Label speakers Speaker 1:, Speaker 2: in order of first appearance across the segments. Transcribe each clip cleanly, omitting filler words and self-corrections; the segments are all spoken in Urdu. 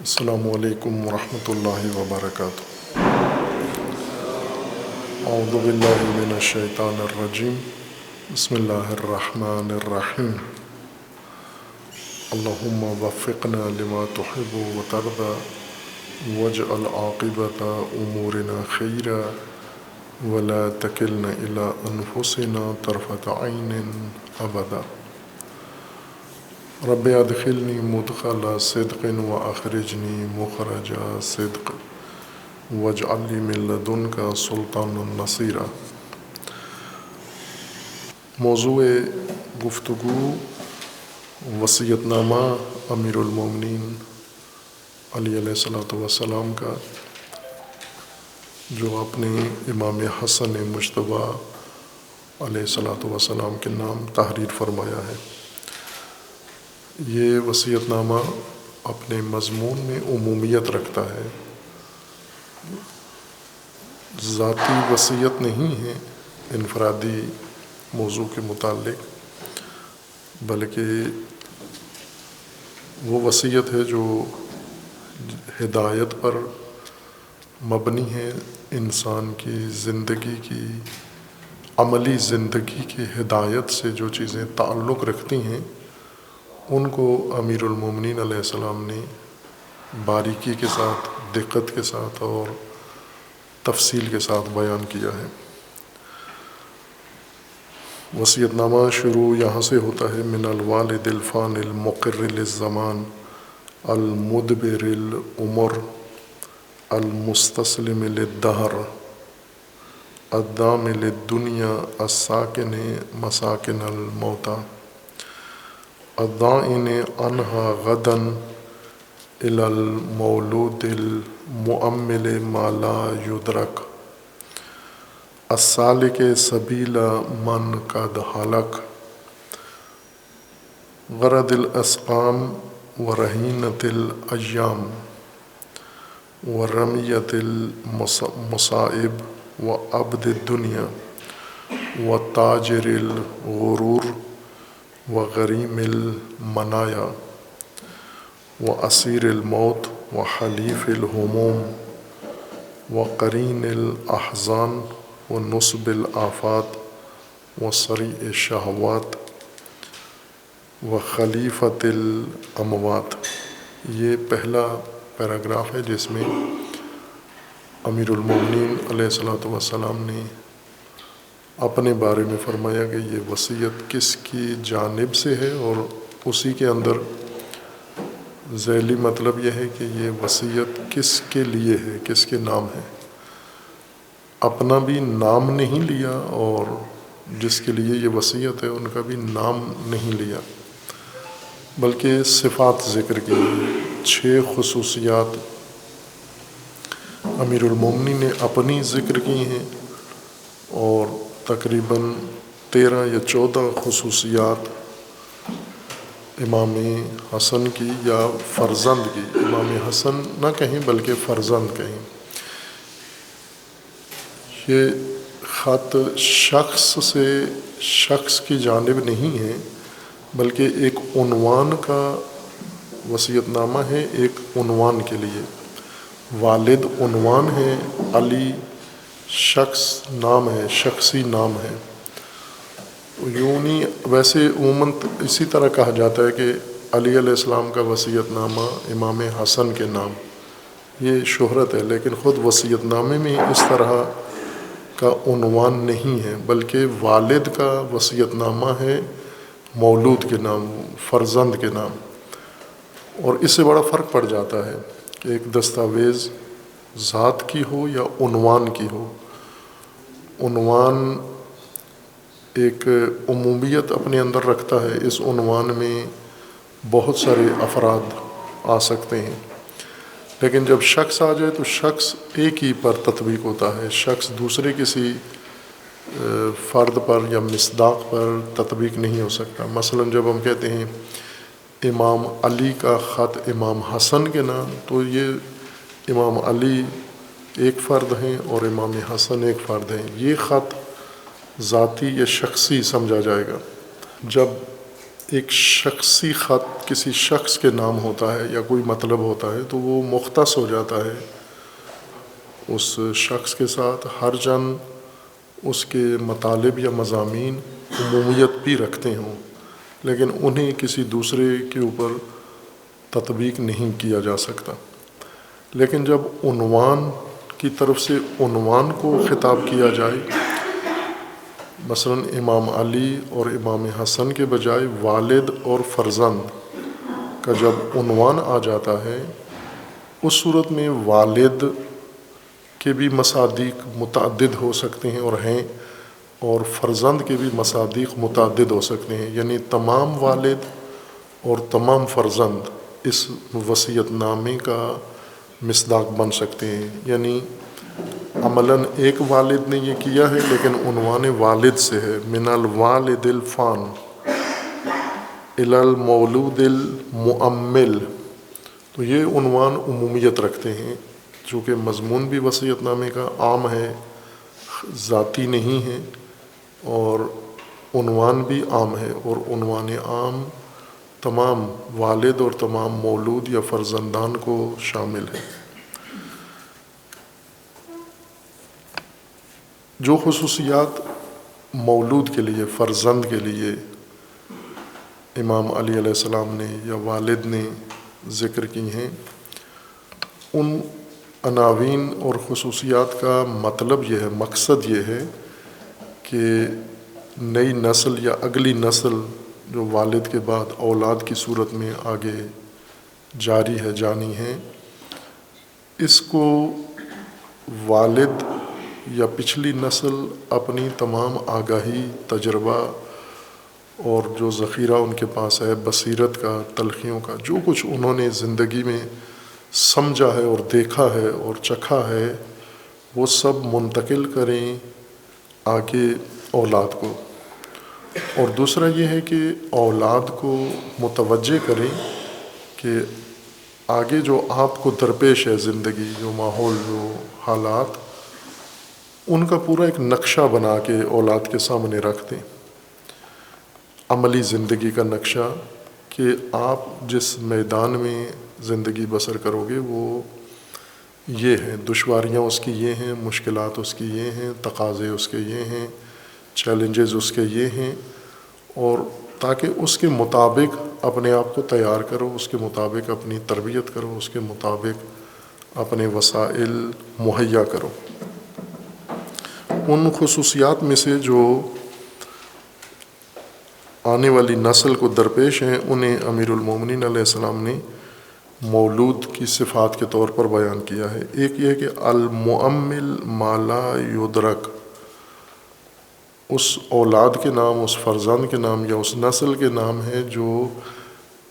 Speaker 1: السلام علیکم ورحمۃ اللہ وبرکاتہ۔ اعوذ باللہ من الشیطان الرجیم، بسم اللہ الرحمن الرحیم۔ اللہم وفقنا لما تحب وترضى واجعل عاقبۃ امورنا خیرا ولا تکلنا الی انفسنا طرفۃ عین ابدا۔ رب ادخلنی مدخل صدق واخرجنی مخرج صدق واجعل لی من لدنک سلطانا نصیرا۔ موضوع گفتگو وصیت نامہ امیر المومنین علی علیہ الصلوۃ والسلام کا، جو اپنے امام حسن مجتبیٰ علیہ الصلوۃ والسلام کے نام تحریر فرمایا ہے۔ یہ وصیت نامہ اپنے مضمون میں عمومیت رکھتا ہے، ذاتی وصیت نہیں ہے انفرادی موضوع کے متعلق، بلکہ وہ وصیت ہے جو ہدایت پر مبنی ہے، انسان کی زندگی کی عملی زندگی کی ہدایت سے جو چیزیں تعلق رکھتی ہیں ان کو امیر المومنین علیہ السلام نے باریکی کے ساتھ، دقت کے ساتھ اور تفصیل کے ساتھ بیان کیا ہے۔ وصیت نامہ شروع یہاں سے ہوتا ہے: من الوالد الفان المقر للزمان المدبر العمر المستسلم للدہر الدام للدنیا الساکن مساکن الموتى الدائن عنها غدا إلى المولود المؤمل ما لا يدرك السالک سبیل من قد ہلک غرد الاسقام ورہینۃ الایام ورمیۃ المصائب وعبد الدنیا وتاجر الغرور وغریم المنایا واسیر الموت وحلیف الہموم وقرین الاحزان ونصب الآفات وصریع الشہوات وخلیفۃ الاموات۔ یہ پہلا پیراگراف ہے جس میں امیر المومنین علیہ الصلوۃ والسلام نے اپنے بارے میں فرمایا کہ یہ وصیت کس کی جانب سے ہے، اور اسی کے اندر ذیلی مطلب یہ ہے کہ یہ وصیت کس کے لیے ہے، کس کے نام ہے۔ اپنا بھی نام نہیں لیا اور جس کے لیے یہ وصیت ہے ان کا بھی نام نہیں لیا، بلکہ صفات ذکر کی، 6 خصوصیات امیر المومنین نے اپنی ذکر کی ہیں اور تقریباً 13 یا 14 خصوصیات امام حسن کی یا فرزند کی، امام حسن نہ کہیں بلکہ فرزند کہیں۔ یہ خط شخص کی جانب نہیں ہے، بلکہ ایک عنوان کا وصیت نامہ ہے، ایک عنوان کے لیے۔ والد عنوان ہے، علی شخص نام ہے، شخصی نام ہے۔ یونی ویسے عموماً اسی طرح کہا جاتا ہے کہ علی علیہ السلام کا وصیت نامہ امام حسن کے نام، یہ شہرت ہے، لیکن خود وصیت نامے میں اس طرح کا عنوان نہیں ہے، بلکہ والد کا وصیت نامہ ہے مولود کے نام، فرزند کے نام۔ اور اس سے بڑا فرق پڑ جاتا ہے کہ ایک دستاویز ذات کی ہو یا عنوان کی ہو۔ عنوان ایک عمومیت اپنے اندر رکھتا ہے، اس عنوان میں بہت سارے افراد آ سکتے ہیں، لیکن جب شخص آ جائے تو شخص ایک ہی پر تطبیق ہوتا ہے، شخص دوسرے کسی فرد پر یا مصداق پر تطبیق نہیں ہو سکتا۔ مثلا جب ہم کہتے ہیں امام علی کا خط امام حسن کے نام، تو یہ امام علی ایک فرد ہیں اور امام حسن ایک فرد ہیں، یہ خط ذاتی یا شخصی سمجھا جائے گا۔ جب ایک شخصی خط کسی شخص کے نام ہوتا ہے یا کوئی مطلب ہوتا ہے تو وہ مختص ہو جاتا ہے اس شخص کے ساتھ، ہر جن اس کے مطالب یا مضامین عمومیت بھی رکھتے ہوں لیکن انہیں کسی دوسرے کے اوپر تطبیق نہیں کیا جا سکتا۔ لیکن جب عنوان کی طرف سے عنوان کو خطاب کیا جائے، مثلا امام علی اور امام حسن کے بجائے والد اور فرزند کا جب عنوان آ جاتا ہے، اس صورت میں والد کے بھی مصادیق متعدد ہو سکتے ہیں اور ہیں، اور فرزند کے بھی مصادیق متعدد ہو سکتے ہیں، یعنی تمام والد اور تمام فرزند اس وصیت نامے کا مصداق بن سکتے ہیں۔ یعنی عملاً ایک والد نے یہ کیا ہے لیکن عنوان والد سے ہے، من الوالد الفان الی المولود المؤمل، تو یہ عنوان عمومیت رکھتے ہیں، چونکہ مضمون بھی وصیت نامے کا عام ہے، ذاتی نہیں ہے، اور عنوان بھی عام ہے، اور عنوان عام تمام والد اور تمام مولود یا فرزندان کو شامل ہے۔ جو خصوصیات مولود کے لیے، فرزند کے لیے امام علی علیہ السلام نے یا والد نے ذکر کی ہیں، ان عناوین اور خصوصیات کا مطلب یہ ہے، مقصد یہ ہے کہ نئی نسل یا اگلی نسل جو والد کے بعد اولاد کی صورت میں آگے جاری ہے، جانی ہے، اس کو والد یا پچھلی نسل اپنی تمام آگاہی، تجربہ اور جو ذخیرہ ان کے پاس ہے، بصیرت کا، تلخیوں کا، جو کچھ انہوں نے زندگی میں سمجھا ہے اور دیکھا ہے اور چکھا ہے، وہ سب منتقل کریں آگے اولاد کو۔ اور دوسرا یہ ہے کہ اولاد کو متوجہ کریں کہ آگے جو آپ کو درپیش ہے زندگی، جو ماحول، جو حالات، ان کا پورا ایک نقشہ بنا کے اولاد کے سامنے رکھ دیں، عملی زندگی کا نقشہ، کہ آپ جس میدان میں زندگی بسر کرو گے وہ یہ ہیں، دشواریاں اس کی یہ ہیں، مشکلات اس کی یہ ہیں، تقاضے اس کے یہ ہیں، چیلنجز اس کے یہ ہیں، اور تاکہ اس کے مطابق اپنے آپ کو تیار کرو، اس کے مطابق اپنی تربیت کرو، اس کے مطابق اپنے وسائل مہیا کرو۔ ان خصوصیات میں سے جو آنے والی نسل کو درپیش ہیں، انہیں امیر المومنین علیہ السلام نے مولود کی صفات کے طور پر بیان کیا ہے۔ ایک یہ ہے کہ المؤمل ما لا یدرک، اس اولاد کے نام، اس فرزند کے نام یا اس نسل کے نام ہے جو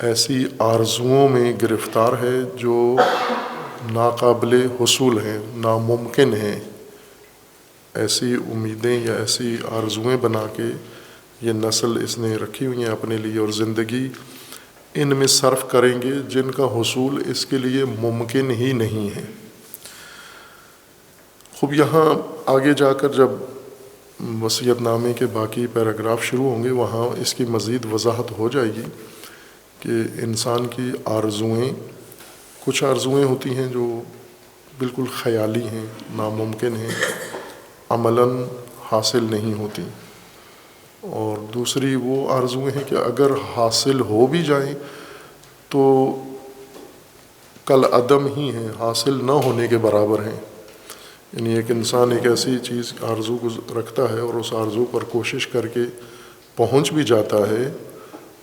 Speaker 1: ایسی آرزوؤں میں گرفتار ہے جو ناقابل حصول ہیں، ناممکن ہیں، ایسی امیدیں یا ایسی آرزوئیں بنا کے یہ نسل اس نے رکھی ہوئی ہیں اپنے لیے، اور زندگی ان میں صرف کریں گے جن کا حصول اس کے لیے ممکن ہی نہیں ہے۔ خوب یہاں آگے جا کر جب وصیت نامے کے باقی پیراگراف شروع ہوں گے، وہاں اس کی مزید وضاحت ہو جائے گی کہ انسان کی آرزوئیں، کچھ آرزوئیں ہوتی ہیں جو بالکل خیالی ہیں، ناممکن ہیں، عملاً حاصل نہیں ہوتی، اور دوسری وہ آرزوئیں ہیں کہ اگر حاصل ہو بھی جائیں تو کل عدم ہی ہیں، حاصل نہ ہونے کے برابر ہیں۔ یعنی ایک انسان ایک ایسی چیز آرزو کو رکھتا ہے اور اس آرزو پر کوشش کر کے پہنچ بھی جاتا ہے،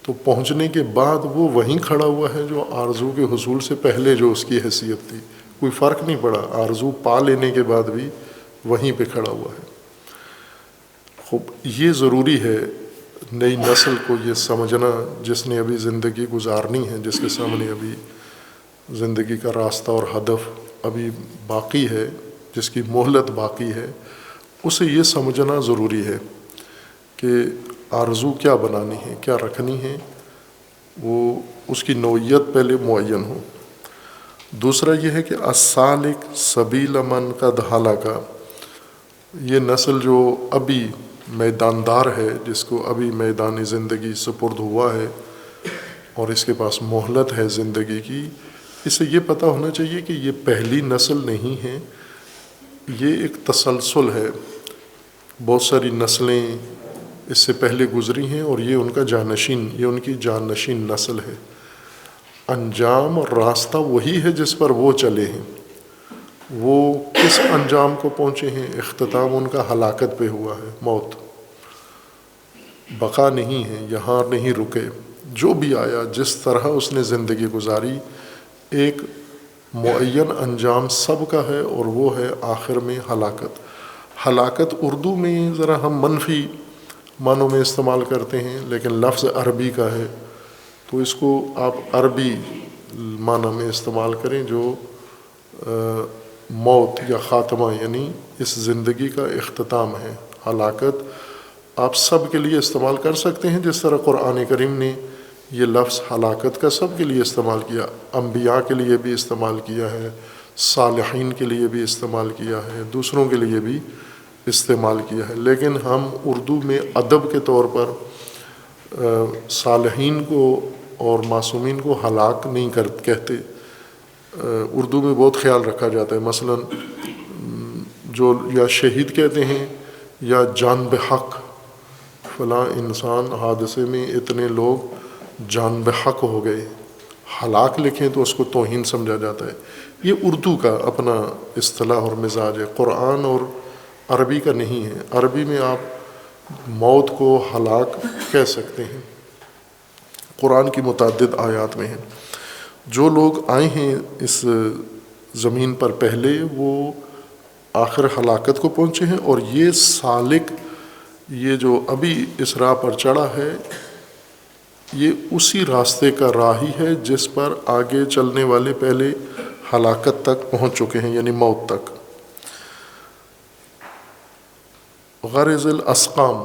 Speaker 1: تو پہنچنے کے بعد وہ وہیں کھڑا ہوا ہے جو آرزو کے حصول سے پہلے جو اس کی حیثیت تھی، کوئی فرق نہیں پڑا، آرزو پا لینے کے بعد بھی وہیں پہ کھڑا ہوا ہے۔ خوب یہ ضروری ہے نئی نسل کو یہ سمجھنا، جس نے ابھی زندگی گزارنی ہے، جس کے سامنے ابھی زندگی کا راستہ اور ہدف ابھی باقی ہے، جس کی مہلت باقی ہے، اسے یہ سمجھنا ضروری ہے کہ آرزو کیا بنانی ہے، کیا رکھنی ہے، وہ اس کی نوعیت پہلے معین ہو۔ دوسرا یہ ہے کہ السالک سبیل من قد ہلاک، یہ نسل جو ابھی میداندار ہے، جس کو ابھی میدان زندگی سپرد ہوا ہے، اور اس کے پاس مہلت ہے زندگی کی، اسے یہ پتہ ہونا چاہیے کہ یہ پہلی نسل نہیں ہے، یہ ایک تسلسل ہے، بہت ساری نسلیں اس سے پہلے گزری ہیں اور یہ ان کا جانشین، یہ ان کی جانشین نسل ہے۔ انجام اور راستہ وہی ہے جس پر وہ چلے ہیں، وہ کس انجام کو پہنچے ہیں؟ اختتام ان کا ہلاکت پہ ہوا ہے، موت، بقا نہیں ہے، یہاں نہیں رکے۔ جو بھی آیا، جس طرح اس نے زندگی گزاری، ایک معین انجام سب کا ہے اور وہ ہے آخر میں ہلاکت۔ ہلاکت اردو میں ذرا ہم منفی معنوں میں استعمال کرتے ہیں، لیکن لفظ عربی کا ہے، تو اس کو آپ عربی معنی میں استعمال کریں، جو موت یا خاتمہ، یعنی اس زندگی کا اختتام ہے۔ ہلاکت آپ سب کے لیے استعمال کر سکتے ہیں، جس طرح قرآن کریم نے یہ لفظ ہلاکت کا سب کے لیے استعمال کیا، انبیاء کے لیے بھی استعمال کیا ہے، صالحین کے لیے بھی استعمال کیا ہے، دوسروں کے لیے بھی استعمال کیا ہے۔ لیکن ہم اردو میں ادب کے طور پر صالحین کو اور معصومین کو ہلاک نہیں کہتے۔ اردو میں بہت خیال رکھا جاتا ہے، مثلا جو یا شہید کہتے ہیں یا جان بحق، فلاں انسان حادثے میں اتنے لوگ جان بحق ہو گئے، ہلاک لکھیں تو اس کو توہین سمجھا جاتا ہے۔ یہ اردو کا اپنا اصطلاح اور مزاج ہے، قرآن اور عربی کا نہیں ہے۔ عربی میں آپ موت کو ہلاک کہہ سکتے ہیں، قرآن کی متعدد آیات میں ہیں۔ جو لوگ آئے ہیں اس زمین پر پہلے، وہ آخر ہلاکت کو پہنچے ہیں، اور یہ سالک، یہ جو ابھی اس راہ پر چڑھا ہے، یہ اسی راستے کا راہی ہے جس پر آگے چلنے والے پہلے ہلاکت تک پہنچ چکے ہیں، یعنی موت تک۔ غرض الاسقام،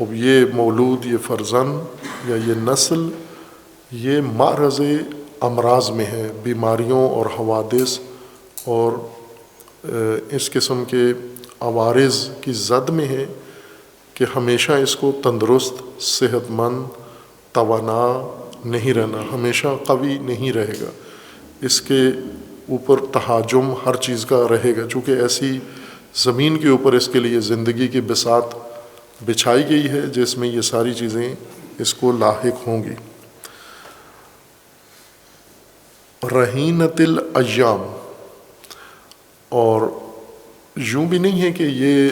Speaker 1: اب یہ مولود، یہ فرزند یا یہ نسل، یہ معرض امراض میں ہے، بیماریوں اور حوادث اور اس قسم کے عوارض کی زد میں ہے کہ ہمیشہ اس کو تندرست، صحت مند، توانا نہیں رہنا، ہمیشہ قوی نہیں رہے گا، اس کے اوپر تہاجم ہر چیز کا رہے گا، چونکہ ایسی زمین کے اوپر اس کے لیے زندگی کی بساط بچھائی گئی ہے جس میں یہ ساری چیزیں اس کو لاحق ہوں گی۔ رہینت الایام، اور یوں بھی نہیں ہے کہ یہ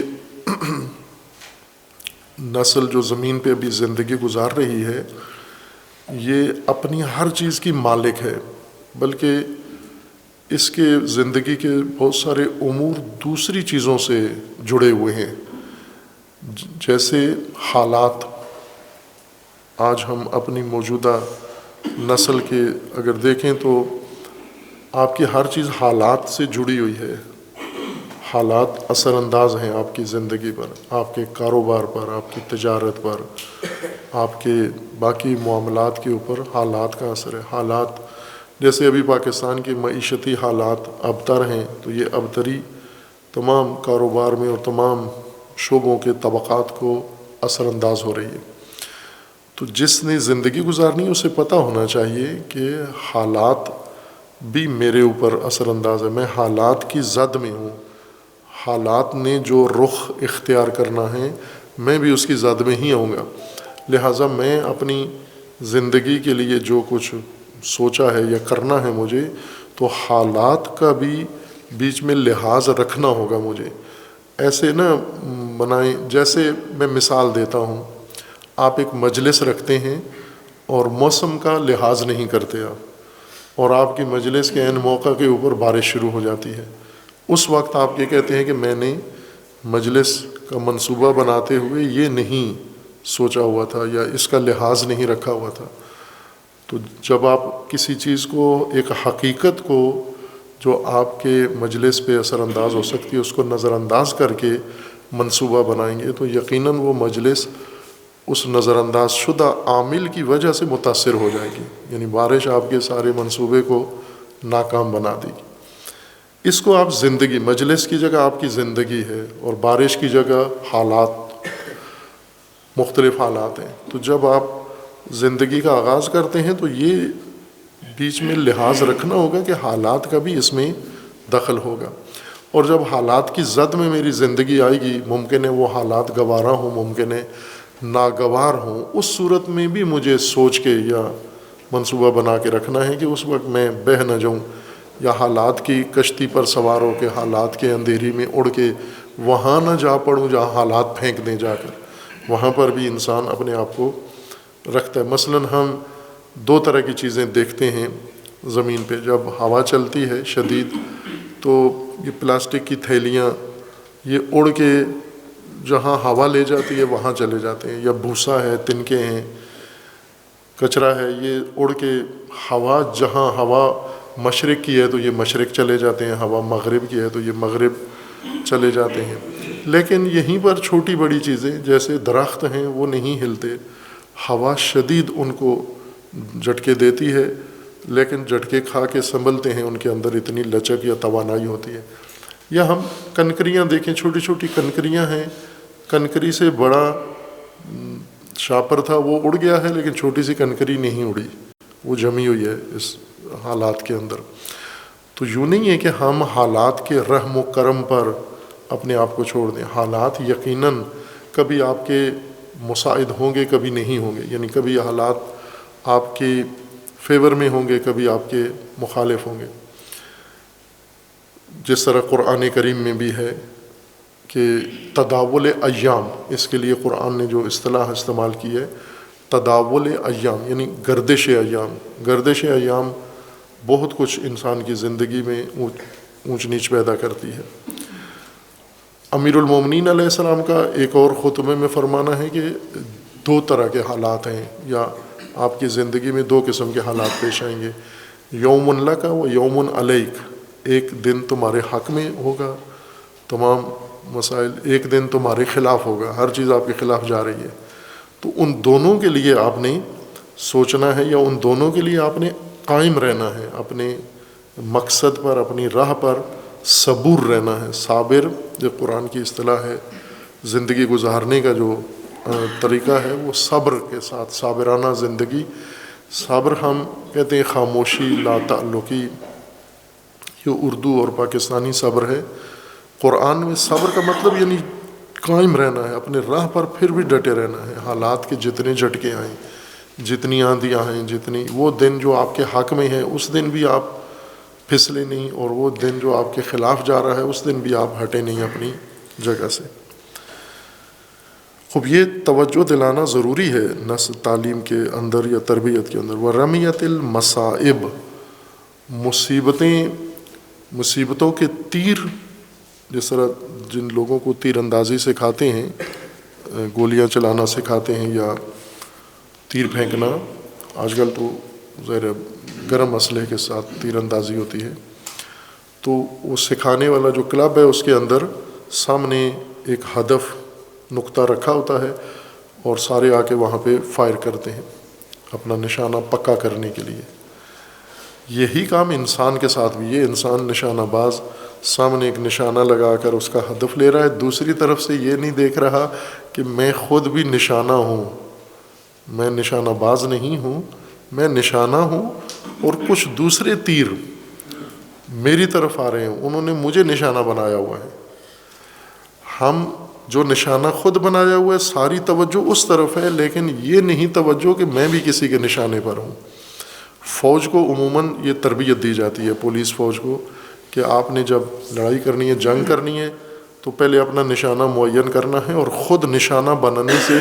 Speaker 1: نسل جو زمین پہ ابھی زندگی گزار رہی ہے یہ اپنی ہر چیز کی مالک ہے، بلکہ اس کے زندگی کے بہت سارے امور دوسری چیزوں سے جڑے ہوئے ہیں، جیسے حالات۔ آج ہم اپنی موجودہ نسل کے اگر دیکھیں تو آپ کی ہر چیز حالات سے جڑی ہوئی ہے، حالات اثر انداز ہیں آپ کی زندگی پر، آپ کے کاروبار پر، آپ کی تجارت پر، آپ کے باقی معاملات کے اوپر حالات کا اثر ہے۔ حالات جیسے ابھی پاکستان کی معیشتی حالات ابتر ہیں، تو یہ ابتری تمام کاروبار میں اور تمام شعبوں کے طبقات کو اثر انداز ہو رہی ہے۔ تو جس نے زندگی گزارنی ہے اسے پتہ ہونا چاہیے کہ حالات بھی میرے اوپر اثر انداز ہے، میں حالات کی زد میں ہوں، حالات نے جو رخ اختیار کرنا ہے میں بھی اس کی زد میں ہی آؤں گا، لہٰذا میں اپنی زندگی کے لیے جو کچھ سوچا ہے یا کرنا ہے مجھے، تو حالات کا بھی بیچ میں لحاظ رکھنا ہوگا مجھے۔ ایسے نہ بنائیں، جیسے میں مثال دیتا ہوں، آپ ایک مجلس رکھتے ہیں اور موسم کا لحاظ نہیں کرتے آپ، اور آپ کی مجلس کے عین موقع کے اوپر بارش شروع ہو جاتی ہے، اس وقت آپ یہ کہتے ہیں کہ میں نے مجلس کا منصوبہ بناتے ہوئے یہ نہیں سوچا ہوا تھا یا اس کا لحاظ نہیں رکھا ہوا تھا۔ تو جب آپ کسی چیز کو، ایک حقیقت کو جو آپ کے مجلس پہ اثر انداز ہو سکتی ہے، اس کو نظر انداز کر کے منصوبہ بنائیں گے تو یقیناً وہ مجلس اس نظر انداز شدہ عامل کی وجہ سے متاثر ہو جائے گی، یعنی بارش آپ کے سارے منصوبے کو ناکام بنا دے گی۔ اس کو آپ زندگی، مجلس کی جگہ آپ کی زندگی ہے اور بارش کی جگہ حالات، مختلف حالات ہیں۔ تو جب آپ زندگی کا آغاز کرتے ہیں تو یہ بیچ میں لحاظ رکھنا ہوگا کہ حالات کا بھی اس میں دخل ہوگا، اور جب حالات کی زد میں میری زندگی آئے گی، ممکن ہے وہ حالات گوارا ہوں، ممکن ہے ناگوار ہوں، اس صورت میں بھی مجھے سوچ کے یا منصوبہ بنا کے رکھنا ہے کہ اس وقت میں بہہ نہ جاؤں، یا حالات کی کشتی پر سوار ہو کے حالات کے اندھیری میں اڑ کے وہاں نہ جا پڑوں جہاں حالات پھینک دیں جا کر۔ وہاں پر بھی انسان اپنے آپ کو رکھتا ہے۔ مثلاً ہم دو طرح کی چیزیں دیکھتے ہیں زمین پہ، جب ہوا چلتی ہے شدید تو یہ پلاسٹک کی تھیلیاں یہ اڑ کے جہاں ہوا لے جاتی ہے وہاں چلے جاتے ہیں، یا بھوسا ہے، تنکے ہیں، کچرا ہے، یہ اڑ کے ہوا، جہاں ہوا مشرق کی ہے تو یہ مشرق چلے جاتے ہیں، ہوا مغرب کی ہے تو یہ مغرب چلے جاتے ہیں۔ لیکن یہیں پر چھوٹی بڑی چیزیں جیسے درخت ہیں وہ نہیں ہلتے، ہوا شدید ان کو جھٹکے دیتی ہے لیکن جھٹکے کھا کے سنبھلتے ہیں، ان کے اندر اتنی لچک یا توانائی ہوتی ہے۔ یا ہم کنکریاں دیکھیں، چھوٹی چھوٹی کنکریاں ہیں، کنکری سے بڑا شاپر تھا وہ اڑ گیا ہے لیکن چھوٹی سی کنکری نہیں اڑی، وہ جمی ہوئی ہے اس حالات کے اندر۔ تو یوں نہیں ہے کہ ہم حالات کے رحم و کرم پر اپنے آپ کو چھوڑ دیں، حالات یقیناً کبھی آپ کے مساعد ہوں گے، کبھی نہیں ہوں گے، یعنی کبھی حالات آپ کے فیور میں ہوں گے، کبھی آپ کے مخالف ہوں گے۔ جس طرح قرآن کریم میں بھی ہے کہ تداول ایام، اس کے لیے قرآن نے جو اصطلاح استعمال کی ہے تداول ایام، یعنی گردش ایام۔ گردش ایام بہت کچھ انسان کی زندگی میں اونچ نیچ پیدا کرتی ہے۔ امیر المومنین علیہ السلام کا ایک اور خطبے میں فرمانا ہے کہ دو طرح کے حالات ہیں، یا آپ کی زندگی میں دو قسم کے حالات پیش آئیں گے، یوم لک و یوم علیک، ایک دن تمہارے حق میں ہوگا تمام مسائل، ایک دن تمہارے خلاف ہوگا، ہر چیز آپ کے خلاف جا رہی ہے۔ تو ان دونوں کے لیے آپ نے سوچنا ہے، یا ان دونوں کے لیے آپ نے قائم رہنا ہے، اپنے مقصد پر، اپنی راہ پر صبور رہنا ہے۔ صابر جو قرآن کی اصطلاح ہے، زندگی گزارنے کا جو طریقہ ہے وہ صبر کے ساتھ، صابرانہ زندگی۔ صبر ہم کہتے ہیں خاموشی، لا تعلقی، یہ اردو اور پاکستانی صبر ہے۔ قرآن میں صبر کا مطلب یعنی قائم رہنا ہے، اپنے راہ پر پھر بھی ڈٹے رہنا ہے، حالات کے جتنے جھٹکے آئیں، جتنی آندیاں ہیں، جتنی وہ دن جو آپ کے حق میں ہے اس دن بھی آپ پھسلے نہیں، اور وہ دن جو آپ کے خلاف جا رہا ہے اس دن بھی آپ ہٹے نہیں اپنی جگہ سے۔ خب یہ توجہ دلانا ضروری ہے نسل تعلیم کے اندر یا تربیت کے اندر۔ وَرَمِيَتِ الْمَصَائِبِ، مصیبتوں کے تیر، جس طرح جن لوگوں کو تیر اندازی سکھاتے ہیں، گولیاں چلانا سکھاتے ہیں یا تیر پھینکنا، آج کل تو ظاہر گرم اسلحے کے ساتھ تیر اندازی ہوتی ہے، تو وہ سکھانے والا جو کلب ہے اس کے اندر سامنے ایک ہدف نقطہ رکھا ہوتا ہے اور سارے آ کے وہاں پہ فائر کرتے ہیں اپنا نشانہ پکا کرنے کے لیے۔ یہی کام انسان کے ساتھ بھی، یہ انسان نشانہ باز سامنے ایک نشانہ لگا کر اس کا ہدف لے رہا ہے، دوسری طرف سے یہ نہیں دیکھ رہا کہ میں خود بھی نشانہ ہوں، میں نشانہ باز نہیں ہوں، میں نشانہ ہوں، اور کچھ دوسرے تیر میری طرف آ رہے ہیں، انہوں نے مجھے نشانہ بنایا ہوا ہے۔ ہم جو نشانہ خود بنایا ہوا ہے ساری توجہ اس طرف ہے، لیکن یہ نہیں توجہ کہ میں بھی کسی کے نشانے پر ہوں۔ فوج کو عموماً یہ تربیت دی جاتی ہے، پولیس فوج کو، کہ آپ نے جب لڑائی کرنی ہے، جنگ کرنی ہے، تو پہلے اپنا نشانہ معین کرنا ہے، اور خود نشانہ بنانے سے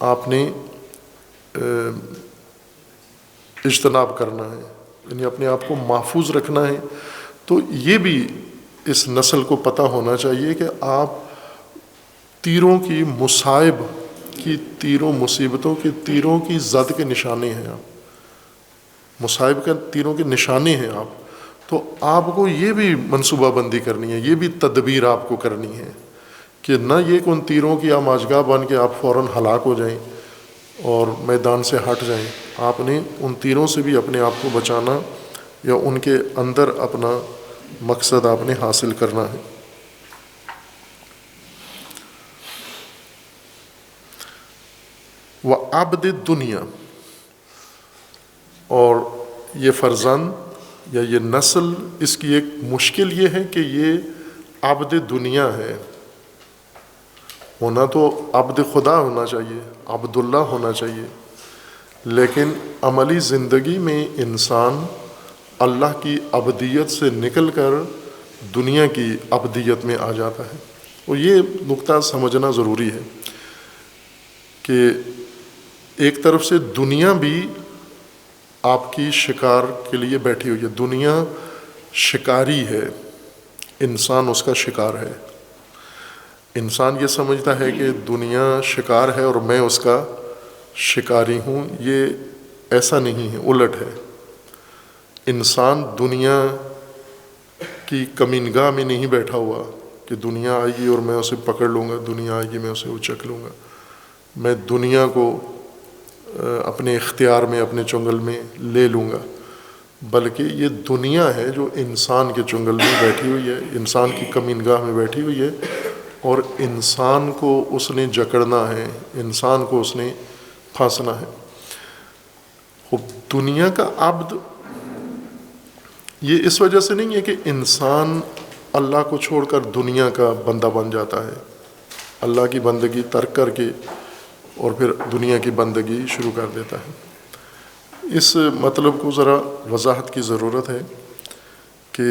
Speaker 1: آپ نے اجتناب کرنا ہے، یعنی اپنے آپ کو محفوظ رکھنا ہے۔ تو یہ بھی اس نسل کو پتہ ہونا چاہیے کہ آپ تیروں کی مصائب کی، تیروں مصیبتوں کے تیروں کی زد کے نشانے ہیں، آپ مصائب کا تیروں کے نشانے ہیں آپ۔ تو آپ کو یہ بھی منصوبہ بندی کرنی ہے، یہ بھی تدبیر آپ کو کرنی ہے کہ نہ یہ کہ ان تیروں کی آماجگاہ بن کے آپ فوراً ہلاک ہو جائیں اور میدان سے ہٹ جائیں۔ آپ نے ان تیروں سے بھی اپنے آپ کو بچانا، یا ان کے اندر اپنا مقصد آپ نے حاصل کرنا ہے۔ و عبد دنیا، اور یہ فرزند یا یہ نسل، اس کی ایک مشکل یہ ہے کہ یہ عبد دنیا ہے. ہونا تو عبد خدا ہونا چاہیے، عبد اللہ ہونا چاہیے، لیکن عملی زندگی میں انسان اللہ کی عبدیت سے نکل کر دنیا کی عبدیت میں آ جاتا ہے. اور یہ نقطہ سمجھنا ضروری ہے کہ ایک طرف سے دنیا بھی آپ کی شکار کے لیے بیٹھی ہوئی ہے. دنیا شکاری ہے، انسان اس کا شکار ہے. انسان یہ سمجھتا ہے کہ دنیا شکار ہے اور میں اس کا شکاری ہوں. یہ ایسا نہیں ہے، الٹ ہے. انسان دنیا کی کمینگاہ میں نہیں بیٹھا ہوا کہ دنیا آئے گی اور میں اسے پکڑ لوں گا، دنیا آئے گی میں اسے اچک لوں گا، میں دنیا کو اپنے اختیار میں، اپنے چنگل میں لے لوں گا. بلکہ یہ دنیا ہے جو انسان کے چنگل میں بیٹھی ہوئی ہے، انسان کی کمینگاہ میں بیٹھی ہوئی ہے، اور انسان کو اس نے جکڑنا ہے، انسان کو اس نے پھانسنا ہے. دنیا کا عبد یہ اس وجہ سے نہیں ہے کہ انسان اللہ کو چھوڑ کر دنیا کا بندہ بن جاتا ہے، اللہ کی بندگی ترک کر کے اور پھر دنیا کی بندگی شروع کر دیتا ہے. اس مطلب کو ذرا وضاحت کی ضرورت ہے کہ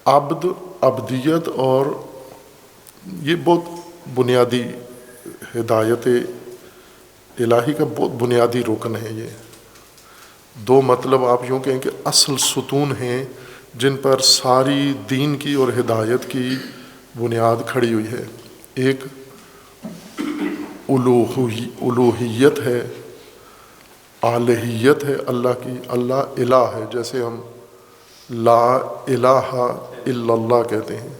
Speaker 1: عبد، عبدیت، اور یہ بہت بنیادی ہدایت الہی کا بہت بنیادی رکن ہے. یہ دو مطلب آپ یوں کہیں کہ اصل ستون ہیں جن پر ساری دین کی اور ہدایت کی بنیاد کھڑی ہوئی ہے. ایک الوہیت ہے، الہیت ہے اللہ کی. اللہ الہ ہے، جیسے ہم لا الہ الا اللہ کہتے ہیں.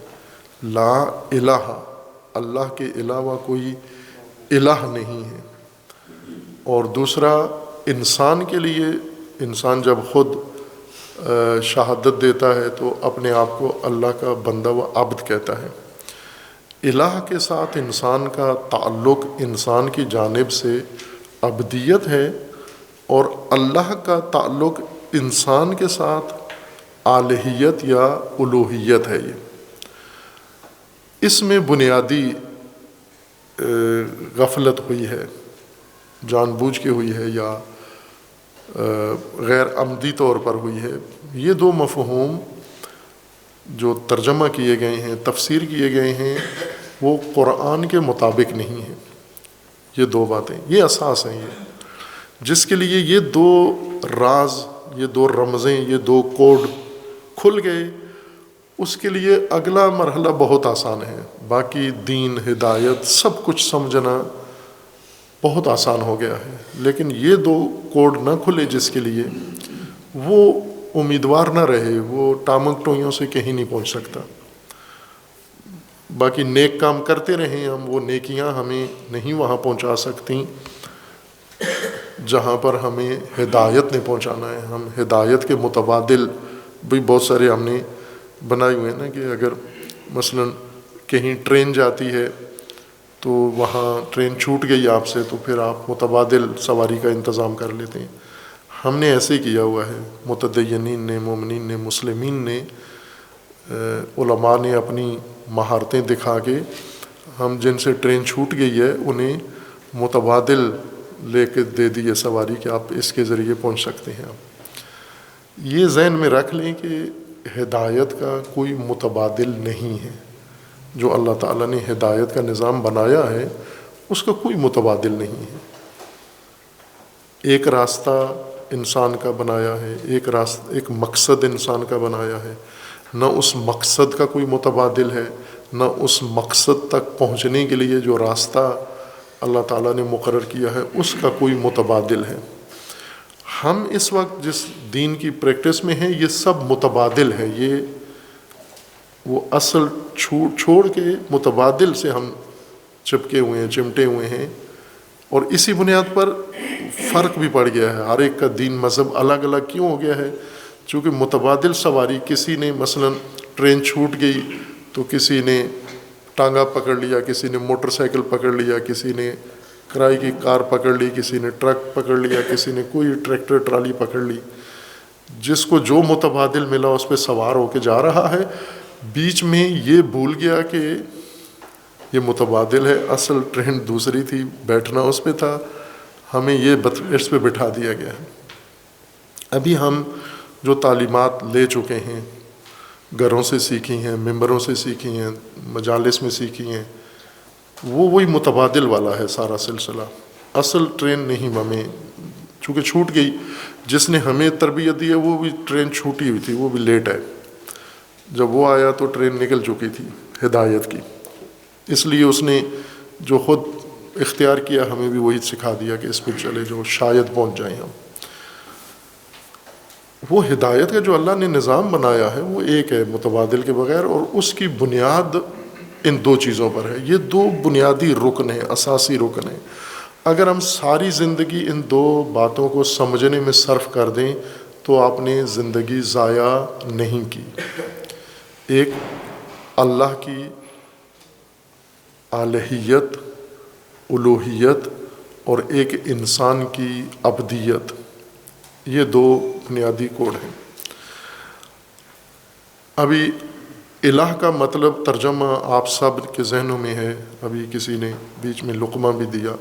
Speaker 1: لا الہ، اللہ کے علاوہ کوئی الہ نہیں ہے. اور دوسرا انسان کے لیے، انسان جب خود شہادت دیتا ہے تو اپنے آپ کو اللہ کا بندہ و عبد کہتا ہے. الہ کے ساتھ انسان کا تعلق انسان کی جانب سے عبدیت ہے، اور اللہ کا تعلق انسان کے ساتھ الہیت یا الوہیت ہے. یہ اس میں بنیادی غفلت ہوئی ہے، جان بوجھ کے ہوئی ہے یا غیر عمدی طور پر ہوئی ہے. یہ دو مفہوم جو ترجمہ کیے گئے ہیں، تفسیر کیے گئے ہیں، وہ قرآن کے مطابق نہیں ہیں. یہ دو باتیں، یہ اساس ہیں. یہ جس کے لیے یہ دو راز، یہ دو رمزیں، یہ دو کوڈ کھل گئے، اس کے لیے اگلا مرحلہ بہت آسان ہے. باقی دین، ہدایت، سب کچھ سمجھنا بہت آسان ہو گیا ہے. لیکن یہ دو کوڈ نہ کھلے جس کے لیے، وہ امیدوار نہ رہے، وہ ٹامک ٹوئیوں سے کہیں نہیں پہنچ سکتا. باقی نیک کام کرتے رہیں ہم، وہ نیکیاں ہمیں نہیں وہاں پہنچا سکتی جہاں پر ہمیں ہدایت نے پہنچانا ہے. ہم ہدایت کے متبادل بھی بہت سارے ہم نے بنائے ہوئے ہیں نا، کہ اگر مثلا کہیں ٹرین جاتی ہے تو وہاں ٹرین چھوٹ گئی آپ سے، تو پھر آپ متبادل سواری کا انتظام کر لیتے ہیں. ہم نے ایسے ہی کیا ہوا ہے. متدینین نے، مومنین نے، مسلمین نے، علماء نے اپنی مہارتیں دکھا کے ہم جن سے ٹرین چھوٹ گئی ہے انہیں متبادل لے کے دے دیے سواری کہ آپ اس کے ذریعے پہنچ سکتے ہیں. آپ یہ ذہن میں رکھ لیں کہ ہدایت کا کوئی متبادل نہیں ہے. جو اللہ تعالیٰ نے ہدایت کا نظام بنایا ہے اس کا کوئی متبادل نہیں ہے. ایک راستہ انسان کا بنایا ہے، ایک مقصد انسان کا بنایا ہے. نہ اس مقصد کا کوئی متبادل ہے، نہ اس مقصد تک پہنچنے کے لیے جو راستہ اللہ تعالیٰ نے مقرر کیا ہے اس کا کوئی متبادل ہے. ہم اس وقت جس دین کی پریکٹس میں ہیں یہ سب متبادل ہے. یہ وہ اصل چھوڑ کے متبادل سے ہم چپکے ہوئے ہیں، چمٹے ہوئے ہیں. اور اسی بنیاد پر فرق بھی پڑ گیا ہے. ہر ایک کا دین مذہب الگ الگ کیوں ہو گیا ہے؟ چونکہ متبادل سواری، کسی نے مثلا ٹرین چھوٹ گئی تو کسی نے ٹانگا پکڑ لیا، کسی نے موٹر سائیکل پکڑ لیا، کسی نے کرائے کی کار پکڑ لی، کسی نے ٹرک پکڑ لیا، کسی نے کوئی ٹریکٹر ٹرالی پکڑ لی، جس کو جو متبادل ملا اس پہ سوار ہو کے جا رہا ہے، بیچ میں یہ بھول گیا کہ یہ متبادل ہے، اصل ٹرین دوسری تھی، بیٹھنا اس پہ تھا، ہمیں یہ اس پہ بٹھا دیا گیا ہے۔ ابھی ہم جو تعلیمات لے چکے ہیں، گھروں سے سیکھی ہیں، ممبروں سے سیکھی ہیں، مجالس میں سیکھی ہیں، وہ وہی متبادل والا ہے سارا سلسلہ، اصل ٹرین نہیں ہمیں، چونکہ چھوٹ گئی، جس نے ہمیں تربیت دی ہے وہ بھی ٹرین چھوٹی ہوئی تھی، وہ بھی لیٹ ہے، جب وہ آیا تو ٹرین نکل چکی تھی ہدایت کی، اس لیے اس نے جو خود اختیار کیا ہمیں بھی وہی سکھا دیا کہ اس پہ چلے جو شاید پہنچ جائیں ہم۔ وہ ہدایت کا جو اللہ نے نظام بنایا ہے وہ ایک ہے متبادل کے بغیر، اور اس کی بنیاد ان دو چیزوں پر ہے، یہ دو بنیادی رکن ہیں، اساسی رکن ہیں۔ اگر ہم ساری زندگی ان دو باتوں کو سمجھنے میں صرف کر دیں تو آپ نے زندگی ضائع نہیں کی۔ ایک اللہ کی الہیت، الوہیت، اور ایک انسان کی عبدیت، یہ دو بنیادی کوڈ ہیں۔ ابھی الہ کا مطلب ترجمہ آپ سب کے ذہنوں میں ہے، ابھی کسی نے بیچ میں لقمہ بھی دیا،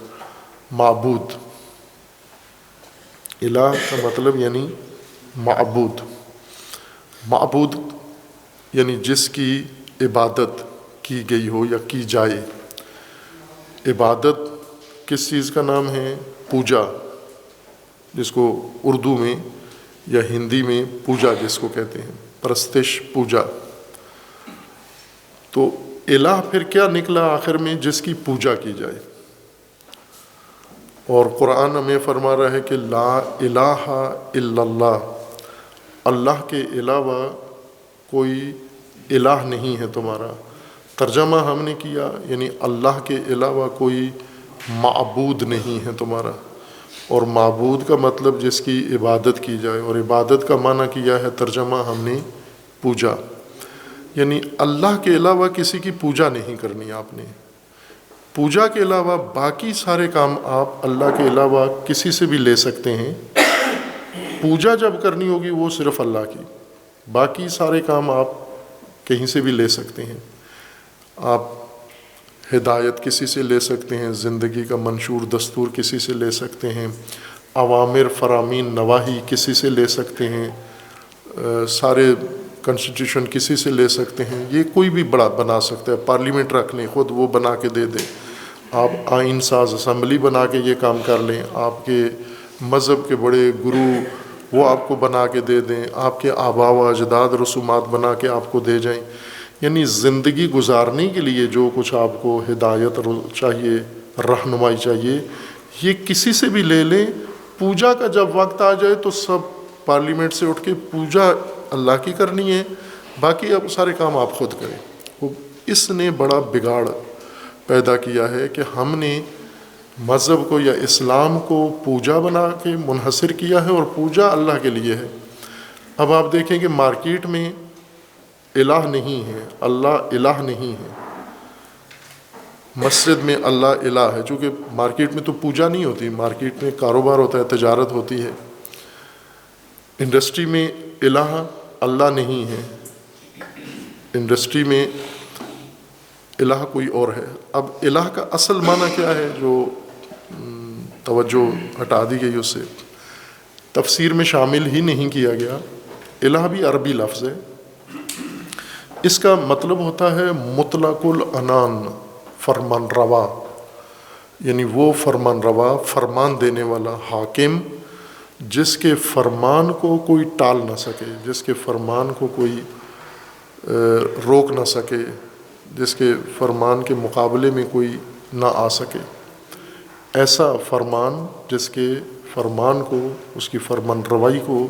Speaker 1: معبود۔ الہ کا مطلب یعنی معبود، معبود یعنی جس کی عبادت کی گئی ہو یا کی جائے۔ عبادت کس چیز کا نام ہے؟ پوجا، جس کو اردو میں یا ہندی میں پوجا جس کو کہتے ہیں، پرستش، پوجا۔ تو الہ پھر کیا نکلا آخر میں؟ جس کی پوجا کی جائے۔ اور قرآن ہمیں فرما رہا ہے کہ لا الہ الا اللہ، اللہ کے علاوہ کوئی الہ نہیں ہے تمہارا۔ ترجمہ ہم نے کیا یعنی اللہ کے علاوہ کوئی معبود نہیں ہے تمہارا، اور معبود کا مطلب جس کی عبادت کی جائے، اور عبادت کا معنی کیا ہے ترجمہ ہم نے پوجا، یعنی اللہ کے علاوہ کسی کی پوجا نہیں کرنی آپ نے۔ پوجا کے علاوہ باقی سارے کام آپ اللہ کے علاوہ کسی سے بھی لے سکتے ہیں، پوجا جب کرنی ہوگی وہ صرف اللہ کی، باقی سارے کام آپ کہیں سے بھی لے سکتے ہیں۔ آپ ہدایت کسی سے لے سکتے ہیں، زندگی کا منشور دستور کسی سے لے سکتے ہیں، اوامر فرامین نواہی کسی سے لے سکتے ہیں، سارے کنسٹیٹیوشن کسی سے لے سکتے ہیں، یہ کوئی بھی بڑا بنا سکتا ہے، پارلیمنٹ رکھ لیں خود وہ بنا کے دے دے، آپ آئین ساز اسمبلی بنا کے یہ کام کر لیں، آپ کے مذہب کے بڑے گرو وہ آپ کو بنا کے دے دیں، آپ کے آباء و اجداد رسومات بنا کے آپ کو دے جائیں، یعنی زندگی گزارنے کے لیے جو کچھ آپ کو ہدایت چاہیے، رہنمائی چاہیے، یہ کسی سے بھی لے لیں۔ پوجا کا جب وقت آ جائے تو سب پارلیمنٹ سے اٹھ کے پوجا اللہ کی کرنی ہے، باقی اب سارے کام آپ خود کریں۔ اس نے بڑا بگاڑ پیدا کیا ہے کہ ہم نے مذہب کو یا اسلام کو پوجا بنا کے منحصر کیا ہے، اور پوجا اللہ کے لیے ہے۔ اب آپ دیکھیں کہ مارکیٹ میں الہ نہیں ہے، اللہ الہ نہیں ہے، مسجد میں اللہ الہ ہے، چونکہ مارکیٹ میں تو پوجا نہیں ہوتی، مارکیٹ میں کاروبار ہوتا ہے، تجارت ہوتی ہے۔ انڈسٹری میں الہ اللہ نہیں ہے، انڈسٹری میں الہ کوئی اور ہے۔ اب الہ کا اصل معنی کیا ہے جو توجہ ہٹا دی گئی اس سے، تفسیر میں شامل ہی نہیں کیا گیا۔ الہ بھی عربی لفظ ہے، اس کا مطلب ہوتا ہے مطلق العنان، فرمان روا، یعنی وہ فرمان روا، فرمان دینے والا، حاکم، جس کے فرمان کو کوئی ٹال نہ سکے، جس کے فرمان کو کوئی روک نہ سکے، جس کے فرمان کے مقابلے میں کوئی نہ آ سکے، ایسا فرمان جس کے فرمان کو، اس کی فرمان روائی کو،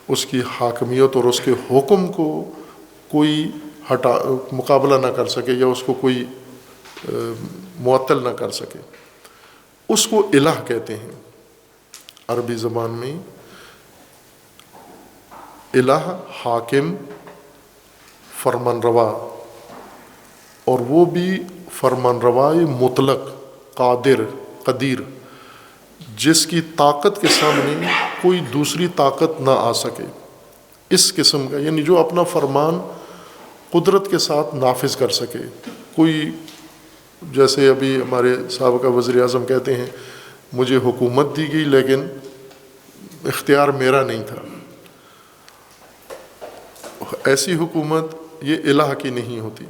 Speaker 1: اس کی حاکمیت اور اس کے حکم کو کوئی مقابلہ نہ کر سکے یا اس کو کوئی معطل نہ کر سکے، اس کو الہ کہتے ہیں۔ عربی زبان میں الہ حاکم، فرمان روا، اور وہ بھی فرمان روائی مطلق، قدیر، جس کی طاقت کے سامنے کوئی دوسری طاقت نہ آ سکے، اس قسم کا، یعنی جو اپنا فرمان قدرت کے ساتھ نافذ کر سکے۔ کوئی جیسے ابھی ہمارے سابقہ وزیر اعظم کہتے ہیں مجھے حکومت دی گئی لیکن اختیار میرا نہیں تھا، ایسی حکومت یہ الہ کی نہیں ہوتی۔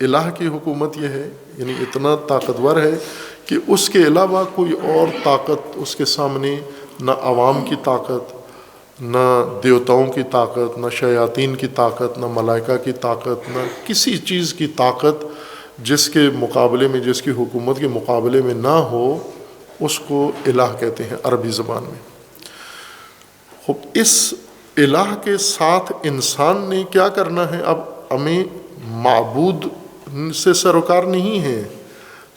Speaker 1: الہ کی حکومت یہ ہے، یعنی اتنا طاقتور ہے کہ اس کے علاوہ کوئی اور طاقت اس کے سامنے، نہ عوام کی طاقت، نہ دیوتاؤں کی طاقت، نہ شیاطین کی طاقت، نہ ملائکہ کی طاقت، نہ کسی چیز کی طاقت جس کے مقابلے میں، جس کی حکومت کے مقابلے میں نہ ہو، اس کو الہ کہتے ہیں عربی زبان میں۔ خب اس الہ کے ساتھ انسان نے کیا کرنا ہے؟ اب ہمیں معبود سے سروکار نہیں ہے،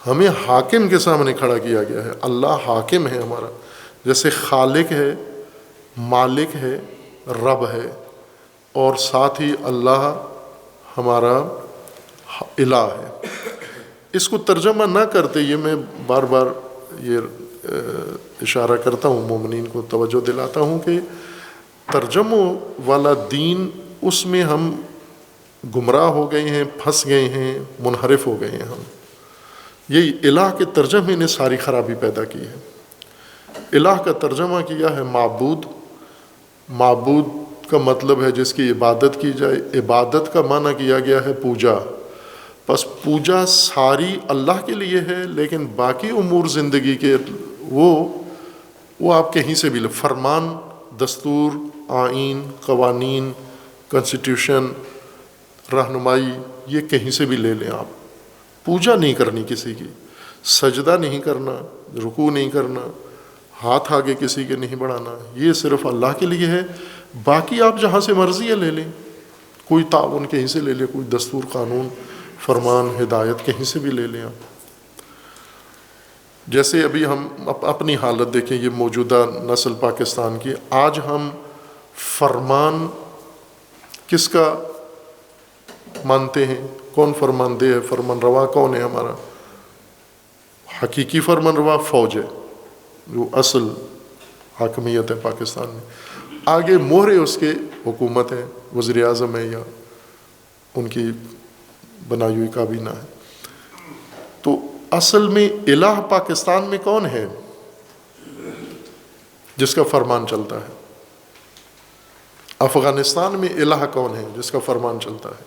Speaker 1: ہمیں حاکم کے سامنے کھڑا کیا گیا ہے۔ اللہ حاکم ہے ہمارا، جیسے خالق ہے، مالک ہے، رب ہے، اور ساتھ ہی اللہ ہمارا الہ ہے۔ اس کو ترجمہ نہ کرتے، یہ میں بار بار یہ اشارہ کرتا ہوں، مومنین کو توجہ دلاتا ہوں کہ ترجموں والا دین، اس میں ہم گمراہ ہو گئے ہیں، پھنس گئے ہیں، منحرف ہو گئے ہیں ہم۔ یہی الہ کے ترجمے نے ساری خرابی پیدا کی ہے۔ الہ کا ترجمہ کیا ہے معبود۔ معبود کا مطلب ہے جس کی عبادت کی جائے، عبادت کا معنی کیا گیا ہے پوجا۔ بس پوجا ساری اللہ کے لیے ہے، لیکن باقی امور زندگی کے وہ آپ کہیں سے بھی فرمان، دستور، آئین، قوانین، کنسٹیٹیوشن، رہنمائی، یہ کہیں سے بھی لے لیں آپ۔ پوجا نہیں کرنی کسی کی، سجدہ نہیں کرنا، رکوع نہیں کرنا، ہاتھ آگے کسی کے نہیں بڑھانا، یہ صرف اللہ کے لیے ہے۔ باقی آپ جہاں سے مرضی ہے لے لیں، کوئی تعاون کہیں سے لے لیں، کوئی دستور، قانون، فرمان، ہدایت کہیں سے بھی لے لیں آپ۔ جیسے ابھی ہم اپنی حالت دیکھیں، یہ موجودہ نسل پاکستان کی، آج ہم فرمان کس کا مانتے ہیں؟ کون فرمان دہ ہے؟ فرمان روا کون ہے ہمارا؟ حقیقی فرمان روا فوج ہے، جو اصل حاکمیت ہے پاکستان میں۔ آگے مہرے اس کے حکومت ہے، وزیر اعظم ہے یا ان کی بنائی ہوئی کابینہ ہے۔ تو اصل میں الہ پاکستان میں کون ہے جس کا فرمان چلتا ہے؟ افغانستان میں الہ کون ہے جس کا فرمان چلتا ہے؟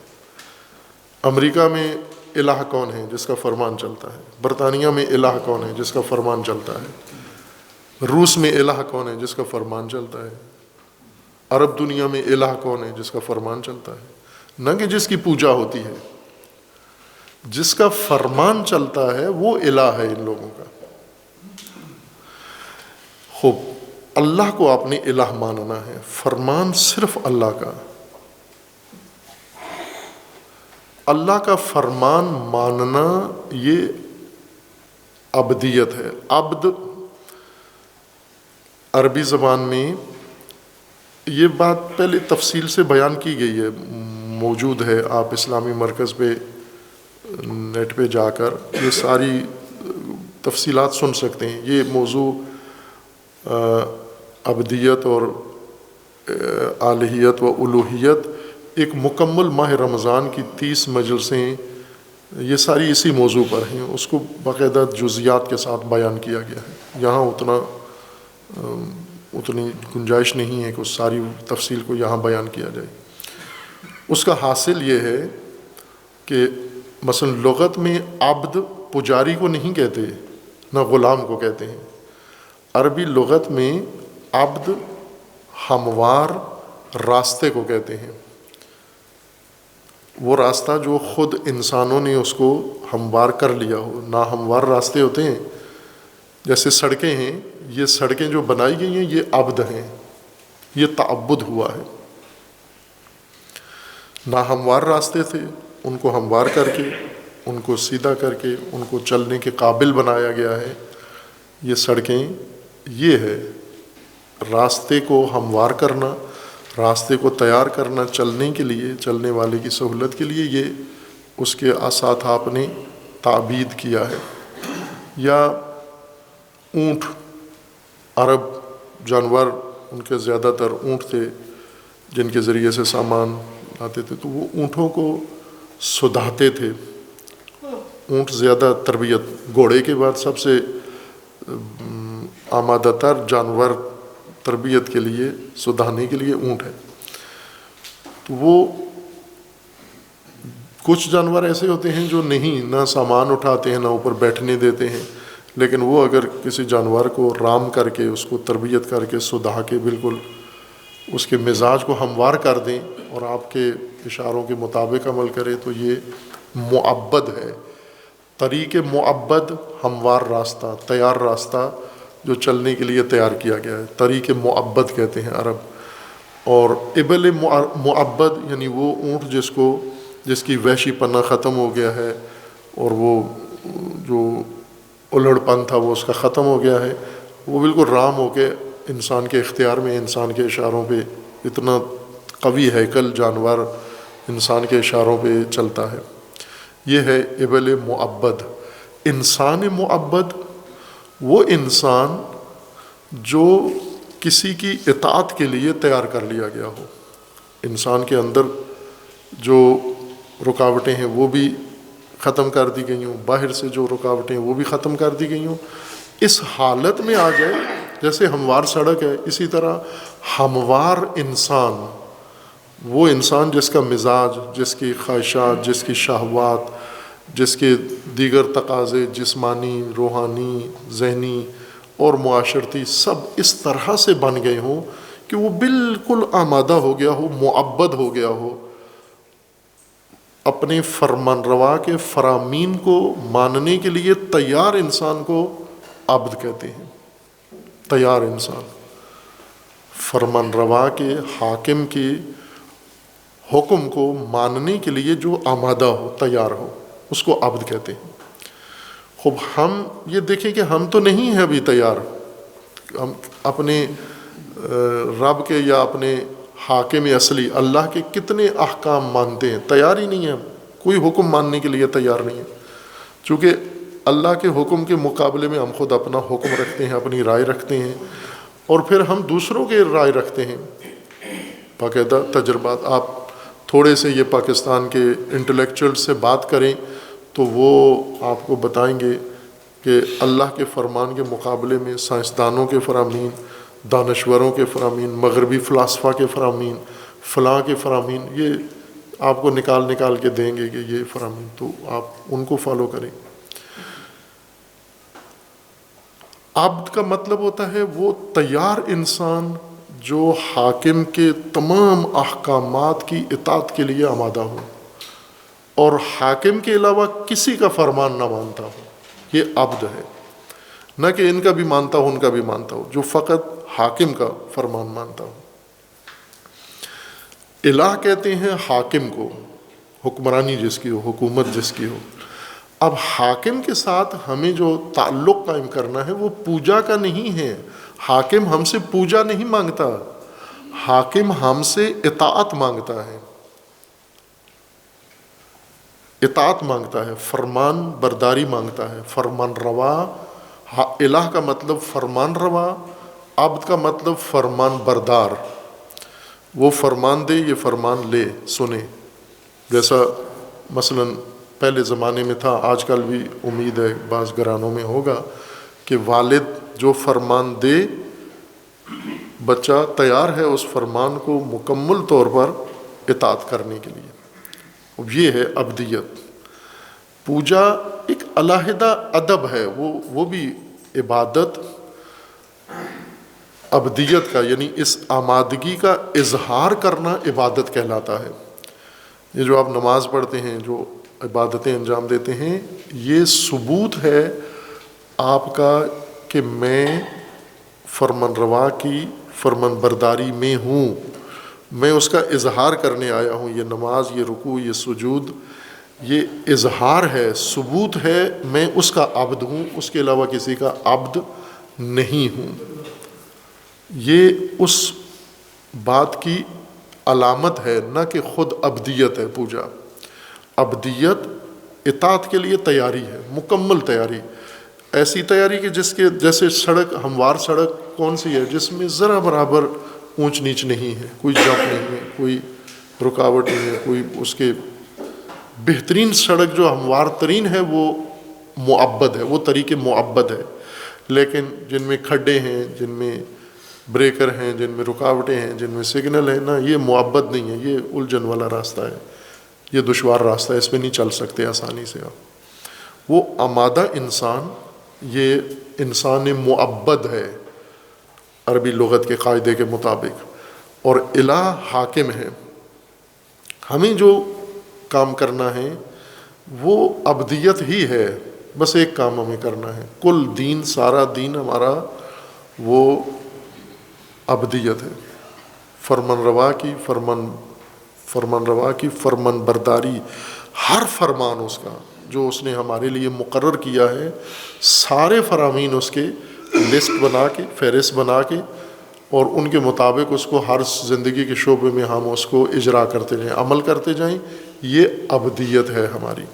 Speaker 1: امریکہ میں الہ کون ہے جس کا فرمان چلتا ہے؟ برطانیہ میں الہ کون ہے جس کا فرمان چلتا ہے؟ روس میں الہ کون ہے جس کا فرمان چلتا ہے؟ عرب دنیا میں الہ کون ہے جس کا فرمان چلتا ہے؟ نہ کہ جس کی پوجا ہوتی ہے، جس کا فرمان چلتا ہے وہ الہ ہے ان لوگوں کا۔ خوب اللہ کو آپ نے الہ ماننا ہے، فرمان صرف اللہ کا۔ اللہ کا فرمان ماننا یہ عبدیت ہے۔ عبد عربی زبان میں، یہ بات پہلے تفصیل سے بیان کی گئی ہے، موجود ہے، آپ اسلامی مرکز پہ نیٹ پہ جا کر یہ ساری تفصیلات سن سکتے ہیں۔ یہ موضوع عبدیت اور الہیت و الوہیت، ایک مکمل ماہ رمضان کی 30 مجلسیں یہ ساری اسی موضوع پر ہیں، اس کو باقاعدہ جزیات کے ساتھ بیان کیا گیا ہے۔ یہاں اتنی گنجائش نہیں ہے کہ اس ساری تفصیل کو یہاں بیان کیا جائے۔ اس کا حاصل یہ ہے کہ مثلا لغت میں عبد پجاری کو نہیں کہتے، نہ غلام کو کہتے ہیں۔ عربی لغت میں عبد ہموار راستے کو کہتے ہیں، وہ راستہ جو خود انسانوں نے اس کو ہموار کر لیا ہو۔ ناہموار راستے ہوتے ہیں، جیسے سڑکیں ہیں، یہ سڑکیں جو بنائی گئی ہیں یہ عبد ہیں، یہ تعبد ہوا ہے۔ ناہموار راستے تھے، ان کو ہموار کر کے، ان کو سیدھا کر کے، ان کو چلنے کے قابل بنایا گیا ہے۔ یہ سڑکیں، یہ ہے راستے کو ہموار کرنا، راستے کو تیار کرنا چلنے کے لیے، چلنے والے کی سہولت کے لیے، یہ اس کے ساتھ آپ نے تعبید کیا ہے. یا اونٹ، عرب جانور ان کے زیادہ تر اونٹ تھے جن کے ذریعے سے سامان لاتے تھے، تو وہ اونٹوں کو سدھاتے تھے. اونٹ زیادہ تربیت، گھوڑے کے بعد سب سے آمادہ تر جانور تربیت کے لیے، سدھانے کے لیے اونٹ ہے. تو وہ کچھ جانور ایسے ہوتے ہیں جو نہیں، نہ سامان اٹھاتے ہیں نہ اوپر بیٹھنے دیتے ہیں، لیکن وہ اگر کسی جانور کو رام کر کے، اس کو تربیت کر کے، سدھا کے بالکل اس کے مزاج کو ہموار کر دیں اور آپ کے اشاروں کے مطابق عمل کرے، تو یہ معبد ہے. طریق معبد، ہموار راستہ، تیار راستہ جو چلنے کے لیے تیار کیا گیا ہے، طریق معبد کہتے ہیں عرب. اور ابل معبد یعنی وہ اونٹ جس کی وحشی پنا ختم ہو گیا ہے اور وہ جو الہڑ پن تھا وہ اس کا ختم ہو گیا ہے، وہ بالکل رام ہو کے انسان کے اختیار میں، انسان کے اشاروں پہ، اتنا قوی ہیکل جانور انسان کے اشاروں پہ چلتا ہے. یہ ہے ابل معبد. انسان معبد وہ انسان جو کسی کی اطاعت کے لیے تیار کر لیا گیا ہو. انسان کے اندر جو رکاوٹیں ہیں وہ بھی ختم کر دی گئی ہوں، باہر سے جو رکاوٹیں ہیں وہ بھی ختم کر دی گئی ہوں. اس حالت میں آ جائے جیسے ہموار سڑک ہے، اسی طرح ہموار انسان، وہ انسان جس کا مزاج، جس کی خواہشات، جس کی شہوات، جس کے دیگر تقاضے جسمانی، روحانی، ذہنی اور معاشرتی سب اس طرح سے بن گئے ہوں کہ وہ بالکل آمادہ ہو گیا ہو، معبد ہو گیا ہو. اپنے فرمان روا کے فرامین کو ماننے کے لیے تیار انسان کو عبد کہتے ہیں. تیار انسان، فرمان روا کے حاکم کے حکم کو ماننے کے لیے جو آمادہ ہو، تیار ہو، اس کو عبد کہتے ہیں. خوب ہم یہ دیکھیں کہ ہم تو نہیں ہیں ابھی تیار. ہم اپنے رب کے یا اپنے حاکم اصلی اللہ کے کتنے احکام مانتے ہیں، تیار ہی نہیں ہیں. کوئی حکم ماننے کے لیے تیار نہیں ہے، چونکہ اللہ کے حکم کے مقابلے میں ہم خود اپنا حکم رکھتے ہیں، اپنی رائے رکھتے ہیں، اور پھر ہم دوسروں کے رائے رکھتے ہیں. باقاعدہ تجربات، آپ تھوڑے سے یہ پاکستان کے انٹلیکچوئل سے بات کریں تو وہ آپ کو بتائیں گے کہ اللہ کے فرمان کے مقابلے میں سائنسدانوں کے فرامین، دانشوروں کے فرامین، مغربی فلاسفہ کے فرامین، فلاں کے فرامین، یہ آپ کو نکال کے دیں گے کہ یہ فرامین، تو آپ ان کو فالو کریں. عبد کا مطلب ہوتا ہے وہ تیار انسان جو حاکم کے تمام احکامات کی اطاعت کے لیے آمادہ ہو اور حاکم کے علاوہ کسی کا فرمان نہ مانتا ہو. یہ عبد ہے، نہ کہ ان کا بھی مانتا ہو ان کا بھی مانتا ہو، جو فقط حاکم کا فرمان مانتا ہو. الہ کہتے ہیں حاکم کو، حکمرانی جس کی ہو، حکومت جس کی ہو. اب حاکم کے ساتھ ہمیں جو تعلق قائم کرنا ہے وہ پوجا کا نہیں ہے. حاکم ہم سے پوجا نہیں مانگتا، حاکم ہم سے اطاعت مانگتا ہے، اطاعت مانگتا ہے، فرمان برداری مانگتا ہے، فرمان روا. الہ کا مطلب فرمان روا، عبد کا مطلب فرمان بردار. وہ فرمان دے، یہ فرمان لے، سنے. جیسا مثلا پہلے زمانے میں تھا، آج کل بھی امید ہے بعض گھرانوں میں ہوگا کہ والد جو فرمان دے بچہ تیار ہے اس فرمان کو مکمل طور پر اطاعت کرنے کے لیے. اب یہ ہے عبدیت. پوجا ایک علیحدہ ادب ہے، وہ بھی عبادت عبدیت کا، یعنی اس آمادگی کا اظہار کرنا عبادت کہلاتا ہے. یہ جو آپ نماز پڑھتے ہیں، جو عبادتیں انجام دیتے ہیں، یہ ثبوت ہے آپ کا کہ میں فرمان روا کی فرمان برداری میں ہوں، میں اس کا اظہار کرنے آیا ہوں. یہ نماز، یہ رکوع، یہ سجود، یہ اظہار ہے، ثبوت ہے میں اس کا عبد ہوں، اس کے علاوہ کسی کا عبد نہیں ہوں. یہ اس بات کی علامت ہے، نہ کہ خود عبدیت ہے. پوجا عبدیت اطاعت کے لیے تیاری ہے، مکمل تیاری، ایسی تیاری کہ جس کے جیسے سڑک، ہموار سڑک کون سی ہے جس میں ذرا برابر اونچ نیچ نہیں ہے، کوئی جمپ نہیں ہے، کوئی رکاوٹ نہیں ہے، کوئی اس کے بہترین سڑک جو ہموار ترین ہے وہ معبد ہے، وہ طریق معبد ہے، لیکن جن میں کھڈے ہیں، جن میں بریکر ہیں، جن میں رکاوٹیں ہیں، جن میں سگنل ہیں نا، یہ معبد نہیں ہے، یہ الجھن والا راستہ ہے، یہ دشوار راستہ ہے، اس میں نہیں چل سکتے آسانی سے آپ۔ وہ آمادہ انسان، یہ انسان معبد ہے عربی لغت کے قاعدے کے مطابق، اور الہ حاکم ہے۔ ہمیں جو کام کرنا ہے وہ عبدیت ہی ہے، بس ایک کام ہمیں کرنا ہے، کل دین، سارا دین ہمارا وہ عبدیت ہے، فرمان روا کی فرمان برداری، ہر فرمان اس کا جو اس نے ہمارے لیے مقرر کیا ہے، سارے فرامین اس کے لسٹ بنا کے، فہرست بنا کے، اور ان کے مطابق اس کو ہر زندگی کے شعبے میں ہم اس کو اجرا کرتے جائیں، عمل کرتے جائیں، یہ عبدیت ہے ہماری۔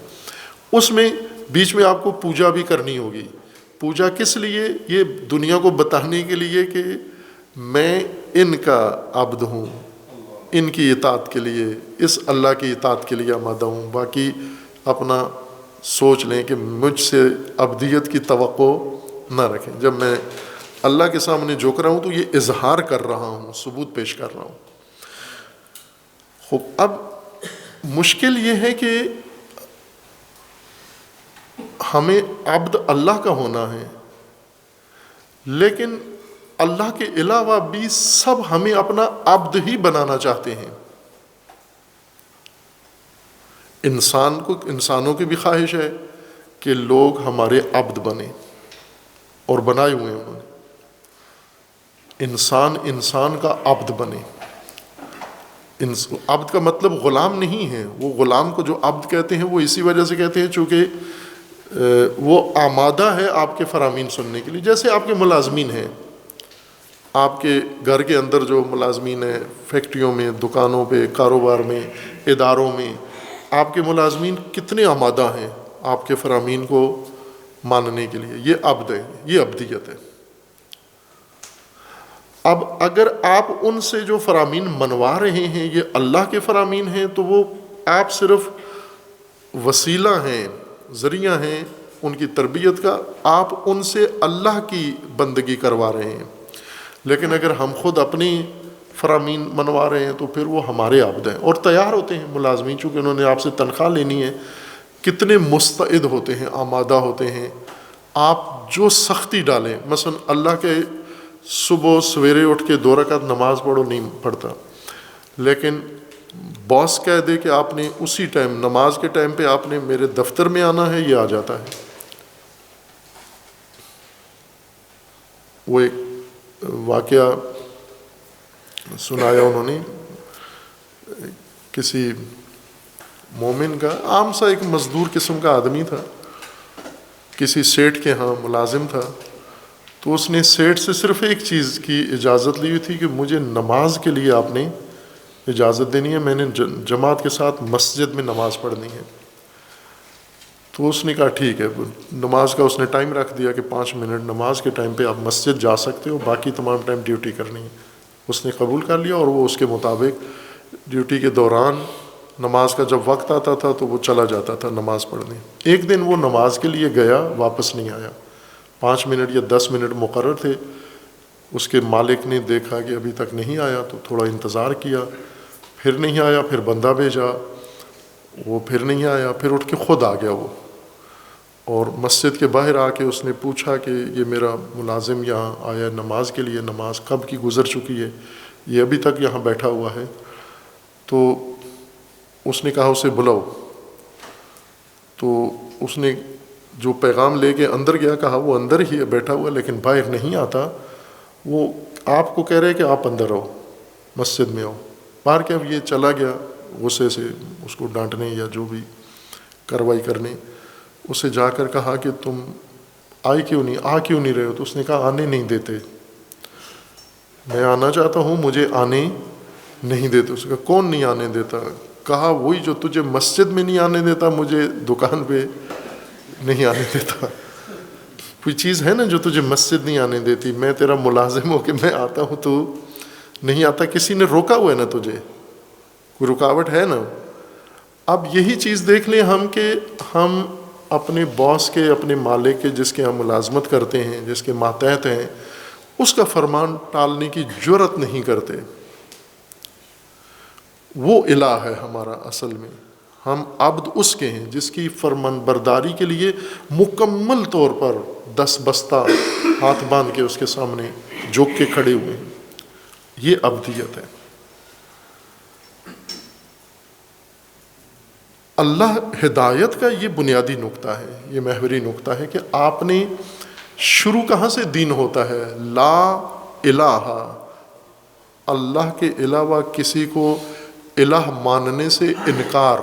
Speaker 1: اس میں بیچ میں آپ کو پوجا بھی کرنی ہوگی۔ پوجا کس لیے؟ یہ دنیا کو بتانے کے لیے کہ میں ان کا عبد ہوں، ان کی اطاعت کے لیے، اس اللہ کی اطاعت کے لیے آمادہ ہوں۔ باقی اپنا سوچ لیں کہ مجھ سے عبدیت کی توقع نہ رکھیں۔ جب میں اللہ کے سامنے جھک رہا ہوں تو یہ اظہار کر رہا ہوں، ثبوت پیش کر رہا ہوں۔ خوب، اب مشکل یہ ہے کہ ہمیں عبد اللہ کا ہونا ہے، لیکن اللہ کے علاوہ بھی سب ہمیں اپنا عبد ہی بنانا چاہتے ہیں۔ انسانوں کی بھی خواہش ہے کہ لوگ ہمارے عبد بنیں، اور بنائے ہوئے ہیں انہوں نے۔ انسان کا عبد بنے۔ عبد کا مطلب غلام نہیں ہے، وہ غلام کو جو عبد کہتے ہیں وہ اسی وجہ سے کہتے ہیں چونکہ وہ آمادہ ہے آپ کے فرامین سننے کے لیے۔ جیسے آپ کے ملازمین ہیں، آپ کے گھر کے اندر جو ملازمین ہیں، فیکٹریوں میں، دکانوں پہ، کاروبار میں، اداروں میں، آپ کے ملازمین کتنے آمادہ ہیں آپ کے فرامین کو ماننے کے لیے؟ یہ عبد ہے، یہ عبدیت ہے۔ اب اگر آپ ان سے جو فرامین منوا رہے ہیں یہ اللہ کے فرامین ہیں تو وہ آپ صرف وسیلہ ہیں، ذریعہ ہیں ان کی تربیت کا، آپ ان سے اللہ کی بندگی کروا رہے ہیں۔ لیکن اگر ہم خود اپنی فرامین منوا رہے ہیں تو پھر وہ ہمارے عبد ہیں، اور تیار ہوتے ہیں ملازمین، چونکہ انہوں نے آپ سے تنخواہ لینی ہے، کتنے مستعد ہوتے ہیں، آمادہ ہوتے ہیں۔ آپ جو سختی ڈالیں، مثلا اللہ کے صبح سویرے اٹھ کے 2 رکعت نماز پڑھو، نہیں پڑھتا، لیکن باس کہہ دے کہ آپ نے اسی ٹائم، نماز کے ٹائم پہ آپ نے میرے دفتر میں آنا ہے، یہ آ جاتا ہے۔ وہ ایک واقعہ سنایا انہوں نے، کسی مومن کا، عام سا ایک مزدور قسم کا آدمی تھا، کسی سیٹھ کے ہاں ملازم تھا، تو اس نے سیٹھ سے صرف ایک چیز کی اجازت لی ہوئی تھی کہ مجھے نماز کے لیے آپ نے اجازت دینی ہے، میں نے جماعت کے ساتھ مسجد میں نماز پڑھنی ہے۔ تو اس نے کہا ٹھیک ہے، نماز کا اس نے ٹائم رکھ دیا کہ 5 منٹ نماز کے ٹائم پہ آپ مسجد جا سکتے ہو، باقی تمام ٹائم ڈیوٹی کرنی ہے۔ اس نے قبول کر لیا، اور وہ اس کے مطابق ڈیوٹی کے دوران نماز کا جب وقت آتا تھا تو وہ چلا جاتا تھا نماز پڑھنے۔ ایک دن وہ نماز کے لیے گیا، واپس نہیں آیا، 5 منٹ یا 10 منٹ مقرر تھے۔ اس کے مالک نے دیکھا کہ ابھی تک نہیں آیا تو تھوڑا انتظار کیا، پھر نہیں آیا، پھر بندہ بھیجا، وہ پھر نہیں آیا، پھر اٹھ کے خود آ گیا وہ، اور مسجد کے باہر آ کے اس نے پوچھا کہ یہ میرا ملازم یہاں آیا نماز کے لیے، نماز کب کی گزر چکی ہے، یہ ابھی تک یہاں بیٹھا ہوا ہے۔ تو اس نے کہا اسے بلاؤ۔ تو اس نے جو پیغام لے کے اندر گیا، کہا وہ اندر ہی ہے بیٹھا ہوا لیکن باہر نہیں آتا، وہ آپ کو کہہ رہے کہ آپ اندر آؤ، مسجد میں آؤ۔ باہر کیا، یہ چلا گیا غصے سے اس کو ڈانٹنے یا جو بھی کارروائی کرنے۔ اسے جا کر کہا کہ تم آ کیوں نہیں رہے ہو؟ تو اس نے کہا آنے نہیں دیتے، میں آنا چاہتا ہوں، مجھے آنے نہیں دیتے۔ اس نے کہا کون نہیں آنے دیتا؟ کہا وہی جو تجھے مسجد میں نہیں آنے دیتا مجھے دکان پہ نہیں آنے دیتا. کوئی چیز ہے نا جو تجھے مسجد نہیں آنے دیتی, میں تیرا ملازم ہو کہ میں آتا ہوں تو نہیں آتا, کسی نے روکا ہوا ہے نا تجھے, کوئی رکاوٹ ہے نا. اب یہی چیز دیکھ لیں ہم کہ ہم اپنے باس کے, اپنے مالک کے, جس کے ہم ملازمت کرتے ہیں, جس کے ماتحت ہیں, اس کا فرمان ٹالنے کی جرأت نہیں کرتے. وہ الہ ہے ہمارا اصل میں, ہم عبد اس کے ہیں جس کی فرمان برداری کے لیے مکمل طور پر دس بستہ ہاتھ باندھ کے اس کے سامنے جھک کے کھڑے ہوئے ہیں. یہ عبدیت ہے. اللہ ہدایت کا یہ بنیادی نقطہ ہے, یہ محوری نقطہ ہے کہ آپ نے شروع کہاں سے دین ہوتا ہے, لا الہ, اللہ کے علاوہ کسی کو الہ ماننے سے انکار,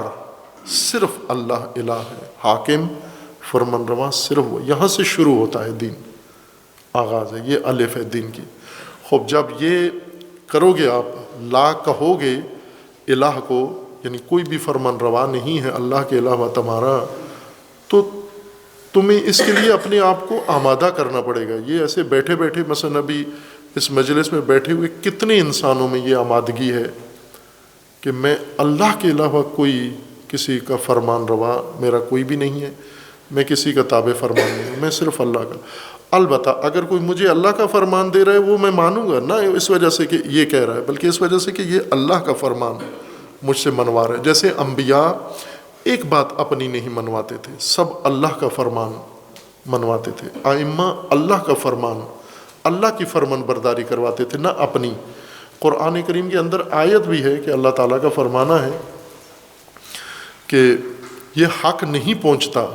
Speaker 1: صرف اللہ الہ ہے, حاکم فرمان روا صرف وہ, یہاں سے شروع ہوتا ہے دین, آغاز ہے, یہ الف ہے دین کی. خوب جب یہ کرو گے آپ, لا کہو گے الہ کو, یعنی کوئی بھی فرمان روا نہیں ہے اللہ کے علاوہ تمہارا, تو تمہیں اس کے لیے اپنے آپ کو آمادہ کرنا پڑے گا. یہ ایسے بیٹھے بیٹھے, مثلا ابھی اس مجلس میں بیٹھے ہوئے کتنے انسانوں میں یہ آمادگی ہے کہ میں اللہ کے علاوہ کوئی کسی کا فرمان روا میرا کوئی بھی نہیں ہے, میں کسی کا تابع فرمان نہیں ہوں, میں صرف اللہ کا. البتہ اگر کوئی مجھے اللہ کا فرمان دے رہا ہے وہ میں مانوں گا, نہ اس وجہ سے کہ یہ کہہ رہا ہے, بلکہ اس وجہ سے کہ یہ اللہ کا فرمان مجھ سے منوا رہا ہے. جیسے انبیاء ایک بات اپنی نہیں منواتے تھے, سب اللہ کا فرمان منواتے تھے. ائمہ اللہ کا فرمان, اللہ کی فرمان برداری کرواتے تھے, نہ اپنی. قرآن کریم کے اندر آیت بھی ہے کہ اللہ تعالیٰ کا فرمانا ہے کہ یہ حق نہیں پہنچتا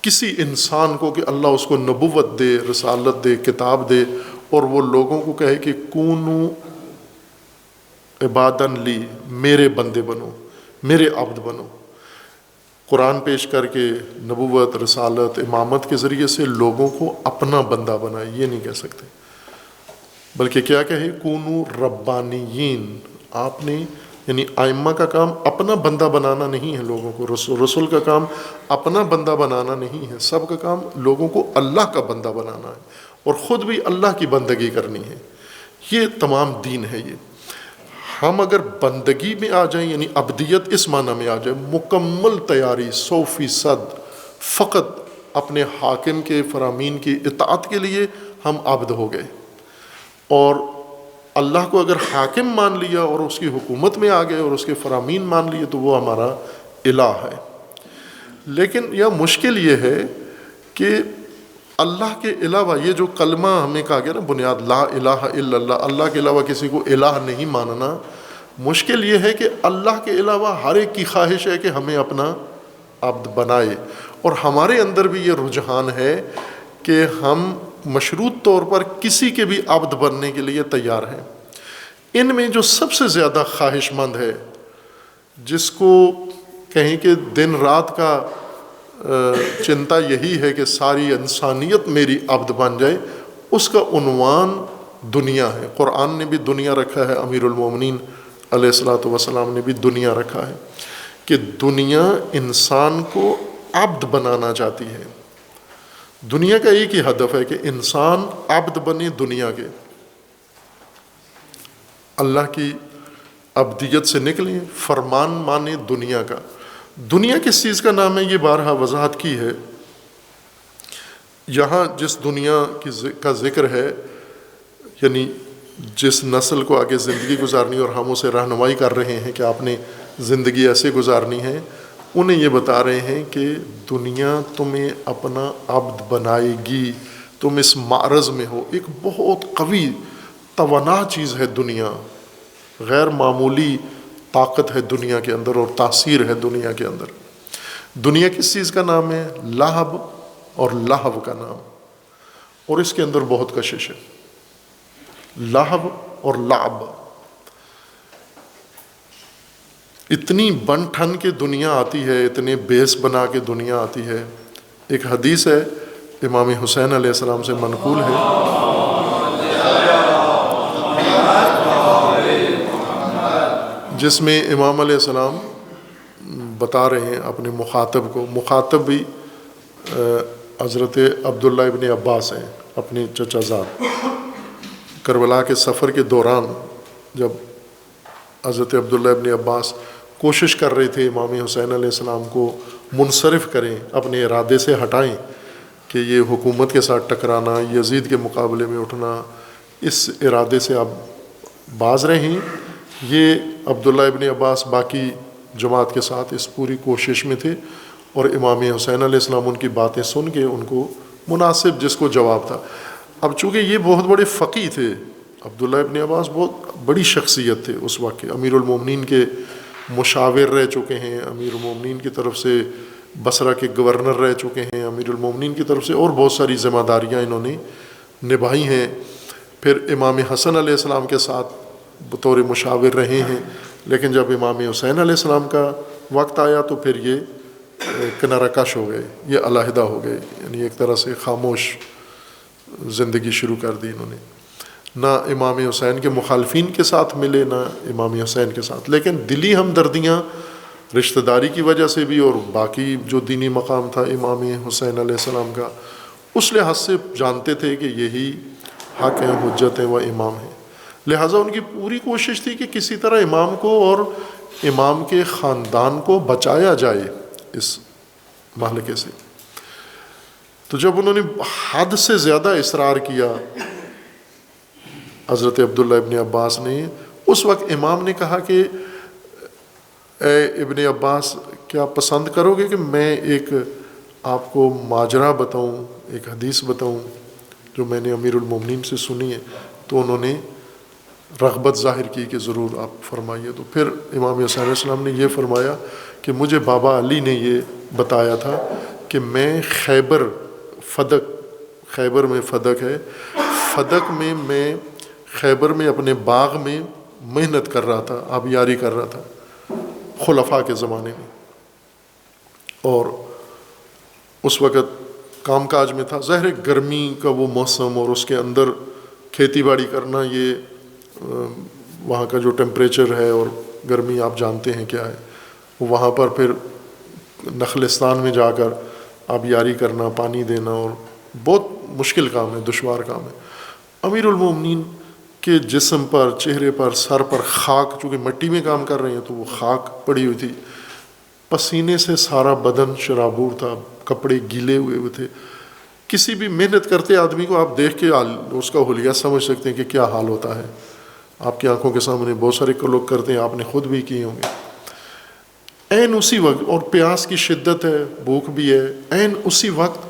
Speaker 1: کسی انسان کو کہ اللہ اس کو نبوت دے, رسالت دے, کتاب دے, اور وہ لوگوں کو کہے کہ کونو عبادن لی, میرے بندے بنو, میرے عبد بنو. قرآن پیش کر کے نبوت, رسالت, امامت کے ذریعے سے لوگوں کو اپنا بندہ بنائے, یہ نہیں کہہ سکتے. بلکہ کیا کہے, کونو ربانیین. آپ نے یعنی ائمہ کا کام اپنا بندہ بنانا نہیں ہے لوگوں کو, رسول کا کام اپنا بندہ بنانا نہیں ہے, سب کا کام لوگوں کو اللہ کا بندہ بنانا ہے, اور خود بھی اللہ کی بندگی کرنی ہے. یہ تمام دین ہے. یہ ہم اگر بندگی میں آ جائیں, یعنی عبدیت اس معنی میں آ جائے, مکمل تیاری 100%, فقط اپنے حاکم کے فرامین کی اطاعت کے لیے ہم عبد ہو گئے. اور اللہ کو اگر حاکم مان لیا اور اس کی حکومت میں آ گئے اور اس کے فرامین مان لیے تو وہ ہمارا الہ ہے. لیکن یہ مشکل یہ ہے کہ اللہ کے علاوہ یہ جو کلمہ ہمیں کہا گیا نا بنیاد, لا الہ الا اللہ, اللہ کے علاوہ کسی کو الہ نہیں ماننا, مشکل یہ ہے کہ اللہ کے علاوہ ہر ایک کی خواہش ہے کہ ہمیں اپنا عبد بنائے, اور ہمارے اندر بھی یہ رجحان ہے کہ ہم مشروط طور پر کسی کے بھی عبد بننے کے لیے تیار ہیں. ان میں جو سب سے زیادہ خواہش مند ہے, جس کو کہیں کہ دن رات کا چنتا یہی ہے کہ ساری انسانیت میری عبد بن جائے, اس کا عنوان دنیا ہے. قرآن نے بھی دنیا رکھا ہے, امیر المومنین علیہ الصلوۃ والسلام نے بھی دنیا رکھا ہے, کہ دنیا انسان کو عبد بنانا چاہتی ہے. دنیا کا ایک ہی ہدف ہے کہ انسان عبد بنے دنیا کے, اللہ کی عبدیت سے نکلیں, فرمان مانے دنیا کا. دنیا کس چیز کا نام ہے یہ بارہا وضاحت کی ہے. یہاں جس دنیا کا ذکر ہے, یعنی جس نسل کو آگے زندگی گزارنی اور ہم اسے رہنمائی کر رہے ہیں کہ آپ نے زندگی ایسے گزارنی ہے, انہیں یہ بتا رہے ہیں کہ دنیا تمہیں اپنا عبد بنائے گی. تم اس معرض میں ہو, ایک بہت قوی توانا چیز ہے دنیا, غیر معمولی طاقت ہے دنیا کے اندر اور تاثیر ہے دنیا کے اندر. دنیا کس چیز کا نام ہے؟ لہب اور لہو کا نام, اور اس کے اندر بہت کشش ہے. لہو اور لعب, اتنی بن ٹھن کے دنیا آتی ہے, اتنے بیس بنا کے دنیا آتی ہے. ایک حدیث ہے امام حسین علیہ السلام سے منقول ہے, جس میں امام علیہ السلام بتا رہے ہیں اپنے مخاطب کو. مخاطب بھی حضرت عبداللہ ابن عباس ہیں، اپنے چچا زاد. کربلا کے سفر کے دوران جب حضرت عبداللہ ابن عباس کوشش کر رہے تھے امام حسین علیہ السلام کو منصرف کریں، اپنے ارادے سے ہٹائیں کہ یہ حکومت کے ساتھ ٹکرانا، یزید کے مقابلے میں اٹھنا، اس ارادے سے آپ باز رہیں. یہ عبداللہ ابن عباس باقی جماعت کے ساتھ اس پوری کوشش میں تھے، اور امام حسین علیہ السلام ان کی باتیں سن کے ان کو مناسب جس کو جواب تھا. اب چونکہ یہ بہت بڑے فقی تھے، عبداللہ ابن عباس بہت بڑی شخصیت تھے اس وقت کے، امیر المومنین کے مشاور رہ چکے ہیں، امیر المومنین کی طرف سے بصرہ کے گورنر رہ چکے ہیں، امیر المومنین کی طرف سے اور بہت ساری ذمہ داریاں انہوں نے نبھائی ہیں. پھر امام حسن علیہ السلام کے ساتھ بطور مشاور رہے ہیں، لیکن جب امام حسین علیہ السلام کا وقت آیا تو پھر یہ کنارہ کش ہو گئے، یہ علیحدہ ہو گئے، یعنی ایک طرح سے خاموش زندگی شروع کر دی انہوں نے. نہ امام حسین کے مخالفین کے ساتھ ملے، نہ امام حسین کے ساتھ، لیکن دلی ہمدردیاں رشتہ داری کی وجہ سے بھی، اور باقی جو دینی مقام تھا امام حسین علیہ السلام کا، اس لحاظ سے جانتے تھے کہ یہی حق ہیں، حجت ہیں، وہ امام ہیں. لہٰذا ان کی پوری کوشش تھی کہ کسی طرح امام کو اور امام کے خاندان کو بچایا جائے اس مہلکے سے. تو جب انہوں نے حد سے زیادہ اصرار کیا حضرت عبداللہ ابن عباس نے، اس وقت امام نے کہا کہ اے ابن عباس، کیا پسند کرو گے کہ میں ایک آپ کو ماجرا بتاؤں، ایک حدیث بتاؤں جو میں نے امیر المومنین سے سنی ہے؟ تو انہوں نے رغبت ظاہر کی کہ ضرور آپ فرمائیے. تو پھر امام حسین علیہ السلام نے یہ فرمایا کہ مجھے بابا علی نے یہ بتایا تھا کہ میں خیبر میں فدق ہے، فدق میں میں خیبر میں اپنے باغ میں محنت کر رہا تھا، آبیاری کر رہا تھا خلفاء کے زمانے میں، اور اس وقت کام کاج میں تھا. ظاہر گرمی کا وہ موسم اور اس کے اندر کھیتی باڑی کرنا، یہ وہاں کا جو ٹیمپریچر ہے اور گرمی آپ جانتے ہیں کیا ہے، وہاں پر پھر نخلستان میں جا کر آبیاری کرنا، پانی دینا، اور بہت مشکل کام ہے، دشوار کام ہے. امیر المومنین کے جسم پر، چہرے پر، سر پر خاک، چونکہ مٹی میں کام کر رہے ہیں تو وہ خاک پڑی ہوئی تھی، پسینے سے سارا بدن شرابور تھا، کپڑے گیلے ہوئے تھے. کسی بھی محنت کرتے آدمی کو آپ دیکھ کے اس کا حلیہ سمجھ سکتے ہیں کہ کیا حال ہوتا ہے. آپ کی آنکھوں کے سامنے بہت سارے لوگ کرتے ہیں، آپ نے خود بھی کیے ہوں گے. عین اسی وقت، اور پیاس کی شدت ہے، بھوک بھی ہے، عین اسی وقت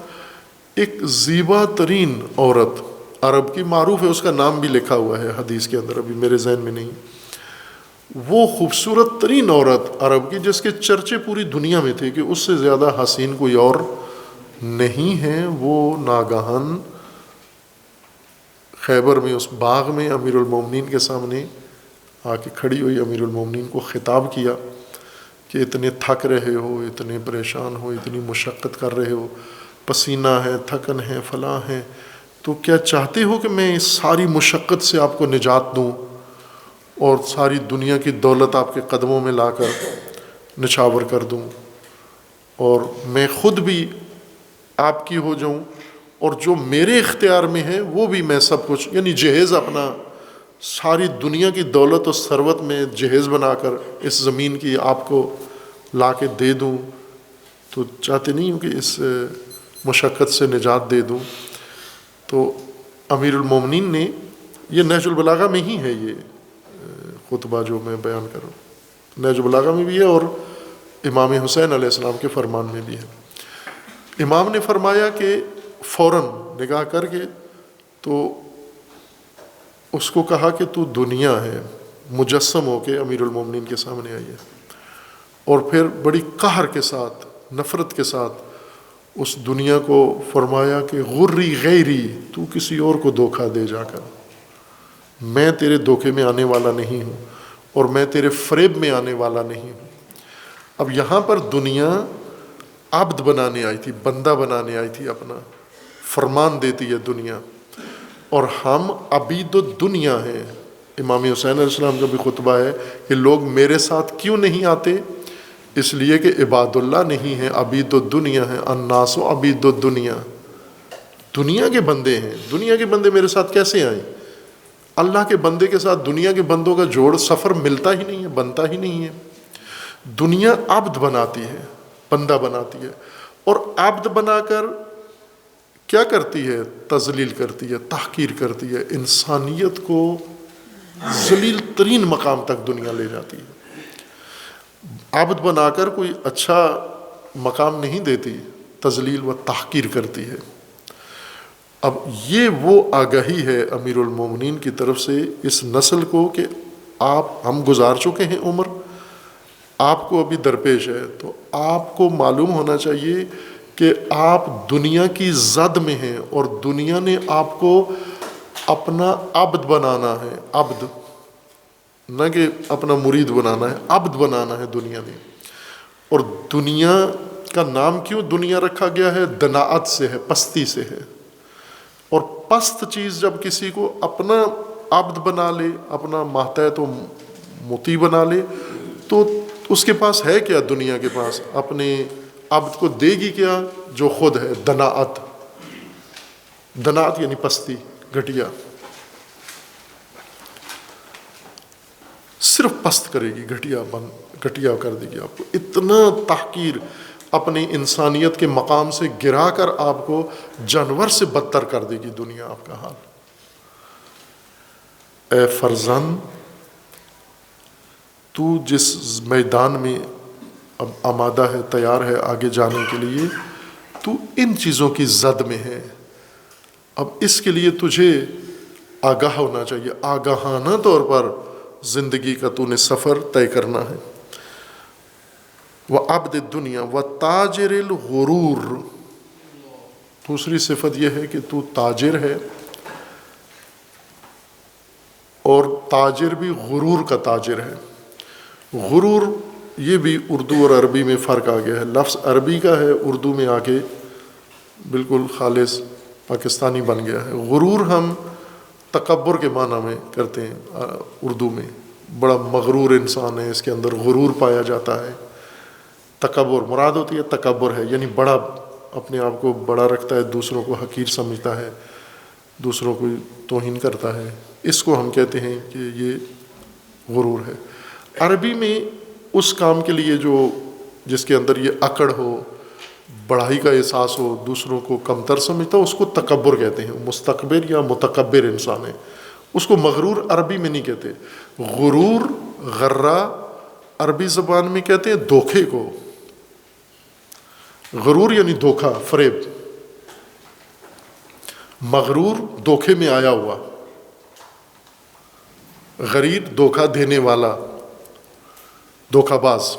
Speaker 1: ایک زیبا ترین عورت، عرب کی معروف ہے، اس کا نام بھی لکھا ہوا ہے حدیث کے اندر، ابھی میرے ذہن میں نہیں، وہ خوبصورت ترین عورت عرب کی جس کے چرچے پوری دنیا میں تھے کہ اس سے زیادہ حسین کوئی اور نہیں ہے، وہ ناگہان خیبر میں اس باغ میں امیر المومنین کے سامنے آ کے کھڑی ہوئی. امیر المومنین کو خطاب کیا کہ اتنے تھک رہے ہو، اتنے پریشان ہو، اتنی مشقت کر رہے ہو، پسینہ ہے، تھکن ہے، فلاں ہے، تو کیا چاہتے ہو کہ میں اس ساری مشقت سے آپ کو نجات دوں اور ساری دنیا کی دولت آپ کے قدموں میں لا کر نچھاور کر دوں، اور میں خود بھی آپ کی ہو جاؤں، اور جو میرے اختیار میں ہے وہ بھی میں سب کچھ، یعنی جہیز اپنا ساری دنیا کی دولت و ثروت میں جہیز بنا کر اس زمین کی آپ کو لا کے دے دوں، تو چاہتے نہیں ہوں کہ اس مشقت سے نجات دے دوں. تو امیر المومنین نے، یہ نہج البلاغہ میں ہی ہے یہ خطبہ جو میں بیان کر رہا ہوں، نہج البلاغہ میں بھی ہے اور امام حسین علیہ السلام کے فرمان میں بھی ہے. امام نے فرمایا کہ فوراً نگاہ کر کے تو اس کو کہا کہ تو دنیا ہے، مجسم ہو کے امیر المومنین کے سامنے آئی ہے، اور پھر بڑی قہر کے ساتھ، نفرت کے ساتھ اس دنیا کو فرمایا کہ غری غیری، تو کسی اور کو دھوکہ دے جا کر، میں تیرے دھوکے میں آنے والا نہیں ہوں اور میں تیرے فریب میں آنے والا نہیں ہوں. اب یہاں پر دنیا عبد بنانے آئی تھی، بندہ بنانے آئی تھی، اپنا فرمان دیتی ہے دنیا، اور ہم عبید الدنیا ہیں. امام حسین علیہ السلام کا بھی خطبہ ہے کہ لوگ میرے ساتھ کیوں نہیں آتے، اس لیے کہ عباد اللہ نہیں ہیں، عبید الدنیا ہیں، الناس عبید الدنیا، دنیا کے بندے ہیں، دنیا کے بندے میرے ساتھ کیسے آئیں؟ اللہ کے بندے کے ساتھ دنیا کے بندوں کا جوڑ سفر ملتا ہی نہیں ہے، بنتا ہی نہیں ہے۔ دنیا عبد بناتی ہے، بندہ بناتی ہے، اور عبد بنا کر کیا کرتی ہے؟ تذلیل کرتی ہے، تحقیر کرتی ہے، انسانیت کو ذلیل ترین مقام تک دنیا لے جاتی ہے۔ عبد بنا کر کوئی اچھا مقام نہیں دیتی، تذلیل و تحقیر کرتی ہے۔ اب یہ وہ آگاہی ہے امیر المومنین کی طرف سے اس نسل کو کہ ہم گزار چکے ہیں عمر، آپ کو ابھی درپیش ہے، تو آپ کو معلوم ہونا چاہیے کہ آپ دنیا کی زد میں ہیں، اور دنیا نے آپ کو اپنا عبد بنانا ہے، عبد نہ کہ اپنا مرید بنانا ہے، عبد بنانا ہے دنیا نے۔ اور دنیا کا نام کیوں دنیا رکھا گیا ہے؟ دناعت سے ہے، پستی سے ہے۔ اور پست چیز جب کسی کو اپنا عبد بنا لے، اپنا ماتحت و مطیع بنا لے، تو اس کے پاس ہے کیا؟ دنیا کے پاس اپنے عبد کو دے گی کیا؟ جو خود ہے دناعت۔ دناعت یعنی پستی، گھٹیا، صرف پست کرے گی، گھٹیا کر دے گی آپ کو، اتنا تحقیر اپنی انسانیت کے مقام سے گرا کر آپ کو جانور سے بدتر کر دے گی دنیا آپ کا حال۔ اے فرزند، تو جس میدان میں اب آمادہ ہے، تیار ہے آگے جانے کے لیے، تو ان چیزوں کی زد میں ہے۔ اب اس کے لیے تجھے آگاہ ہونا چاہیے، آگاہانہ طور پر زندگی کا تو نے سفر طے کرنا ہے۔ وَعَبْدِ الدُّنْيَا وَتَاجِرِ الْغُرُورِ، دوسری صفت یہ ہے کہ تو تاجر ہے، اور تاجر بھی غرور کا تاجر ہے۔ غرور یہ بھی اردو اور عربی میں فرق آ گیا ہے، لفظ عربی کا ہے، اردو میں آ کے بالکل خالص پاکستانی بن گیا ہے۔ غرور ہم تکبر کے معنی میں کرتے ہیں اردو میں، بڑا مغرور انسان ہے، اس کے اندر غرور پایا جاتا ہے۔ تکبر مراد ہوتی ہے، تکبر ہے یعنی بڑا، اپنے آپ کو بڑا رکھتا ہے، دوسروں کو حقیر سمجھتا ہے، دوسروں کو توہین کرتا ہے، اس کو ہم کہتے ہیں کہ یہ غرور ہے۔ عربی میں اس کام کے لیے جس کے اندر یہ اکڑ ہو، بڑائی کا احساس ہو، دوسروں کو کمتر سمجھتا ہو، اس کو تکبر کہتے ہیں۔ مستکبر یا متکبر انسان ہے، اس کو مغرور عربی میں نہیں کہتے۔ غرور، غرہ عربی زبان میں کہتے ہیں دھوکے کو۔ غرور یعنی دھوکا، فریب۔ مغرور دھوکے میں آیا ہوا، غریر دھوکا دینے والا، دھوکا باز۔